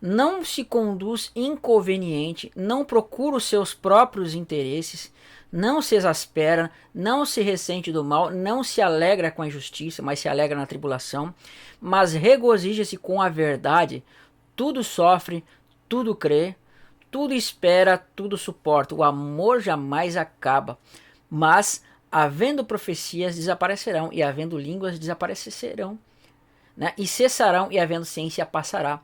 Não se conduz inconveniente, não procura os seus próprios interesses, não se exaspera, não se ressente do mal, não se alegra com a injustiça, mas se alegra na tribulação, mas regozija-se com a verdade, tudo sofre, tudo crê, tudo espera, tudo suporta. O amor jamais acaba, mas havendo profecias desaparecerão, e havendo línguas desaparecerão, né? E cessarão, e havendo ciência passará.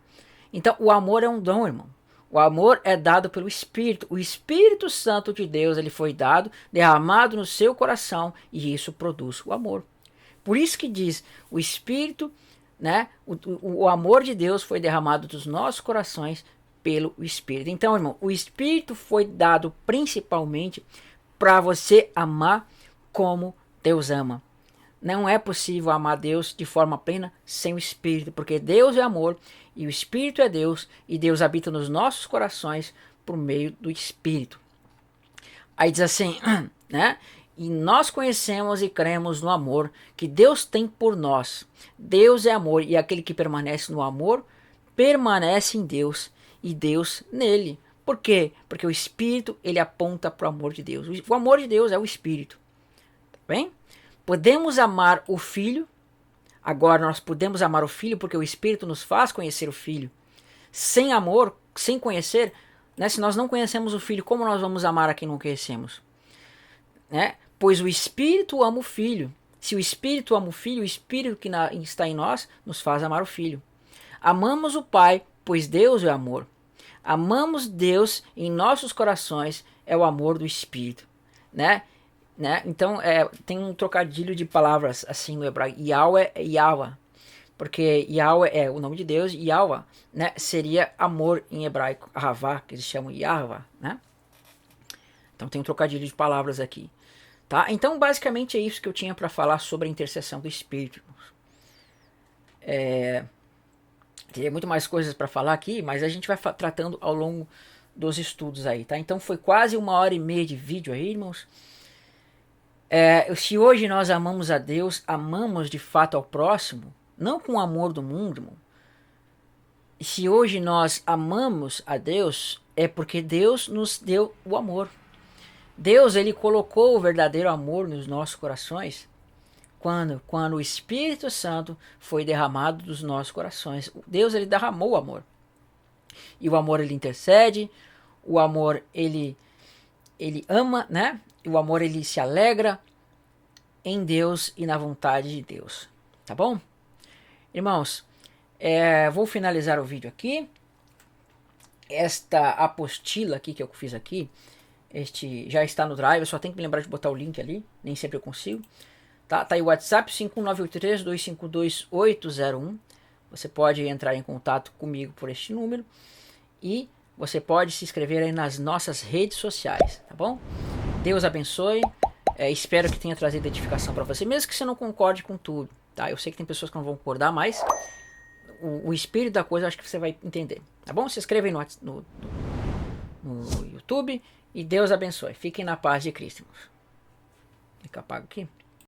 Então o amor é um dom, irmão. O amor é dado pelo Espírito. O Espírito Santo de Deus ele foi dado, derramado no seu coração, e isso produz o amor. Por isso que diz, o Espírito, né, o amor de Deus foi derramado dos nossos corações pelo Espírito. Então, irmão, o Espírito foi dado principalmente para você amar como Deus ama. Não é possível amar Deus de forma plena sem o Espírito, porque Deus é amor e o Espírito é Deus, e Deus habita nos nossos corações por meio do Espírito. Aí diz assim, né? E nós conhecemos e cremos no amor que Deus tem por nós. Deus é amor, e aquele que permanece no amor permanece em Deus e Deus nele. Por quê? Porque o Espírito ele aponta para o amor de Deus. O amor de Deus é o Espírito. Tá bem? Podemos amar o Filho. Agora nós podemos amar o Filho porque o Espírito nos faz conhecer o Filho. Sem amor, sem conhecer, né? Se nós não conhecemos o Filho, como nós vamos amar a quem não conhecemos? Né? Pois o Espírito ama o Filho. Se o Espírito ama o Filho, o Espírito que está em nós nos faz amar o Filho. Amamos o Pai, pois Deus é amor. Amamos Deus em nossos corações, é o amor do Espírito. Né? Então tem um trocadilho de palavras assim no hebraico. Yahweh é Yahweh, porque Yahweh é o nome de Deus, e Yahweh, né, seria amor em hebraico, Ahavá, que eles chamam Yahweh, né? Então tem um trocadilho de palavras aqui, tá? Então basicamente é isso que eu tinha para falar sobre a intercessão do Espírito. Teria muito mais coisas para falar aqui, mas a gente vai tratando ao longo dos estudos aí, tá? Então foi quase 1h30 de vídeo aí, irmãos. Se hoje nós amamos a Deus, amamos de fato ao próximo, não com o amor do mundo, irmão, se hoje nós amamos a Deus, é porque Deus nos deu o amor. Deus, ele colocou o verdadeiro amor nos nossos corações quando o Espírito Santo foi derramado dos nossos corações. Deus, ele derramou o amor. E o amor, ele intercede, o amor, ele ama, né? O amor, ele se alegra em Deus e na vontade de Deus. Tá bom? Irmãos, vou finalizar o vídeo aqui. Esta apostila aqui que eu fiz aqui, já está no Drive, eu só tenho que me lembrar de botar o link ali, nem sempre eu consigo. Tá aí o WhatsApp 51983252801. Você pode entrar em contato comigo por este número e você pode se inscrever aí nas nossas redes sociais, tá bom? Deus abençoe. Espero que tenha trazido edificação para você, mesmo que você não concorde com tudo, tá? Eu sei que tem pessoas que não vão concordar, mas o espírito da coisa eu acho que você vai entender, tá bom? Se inscreva aí no YouTube e Deus abençoe. Fiquem na paz de Cristo. Fica apago aqui.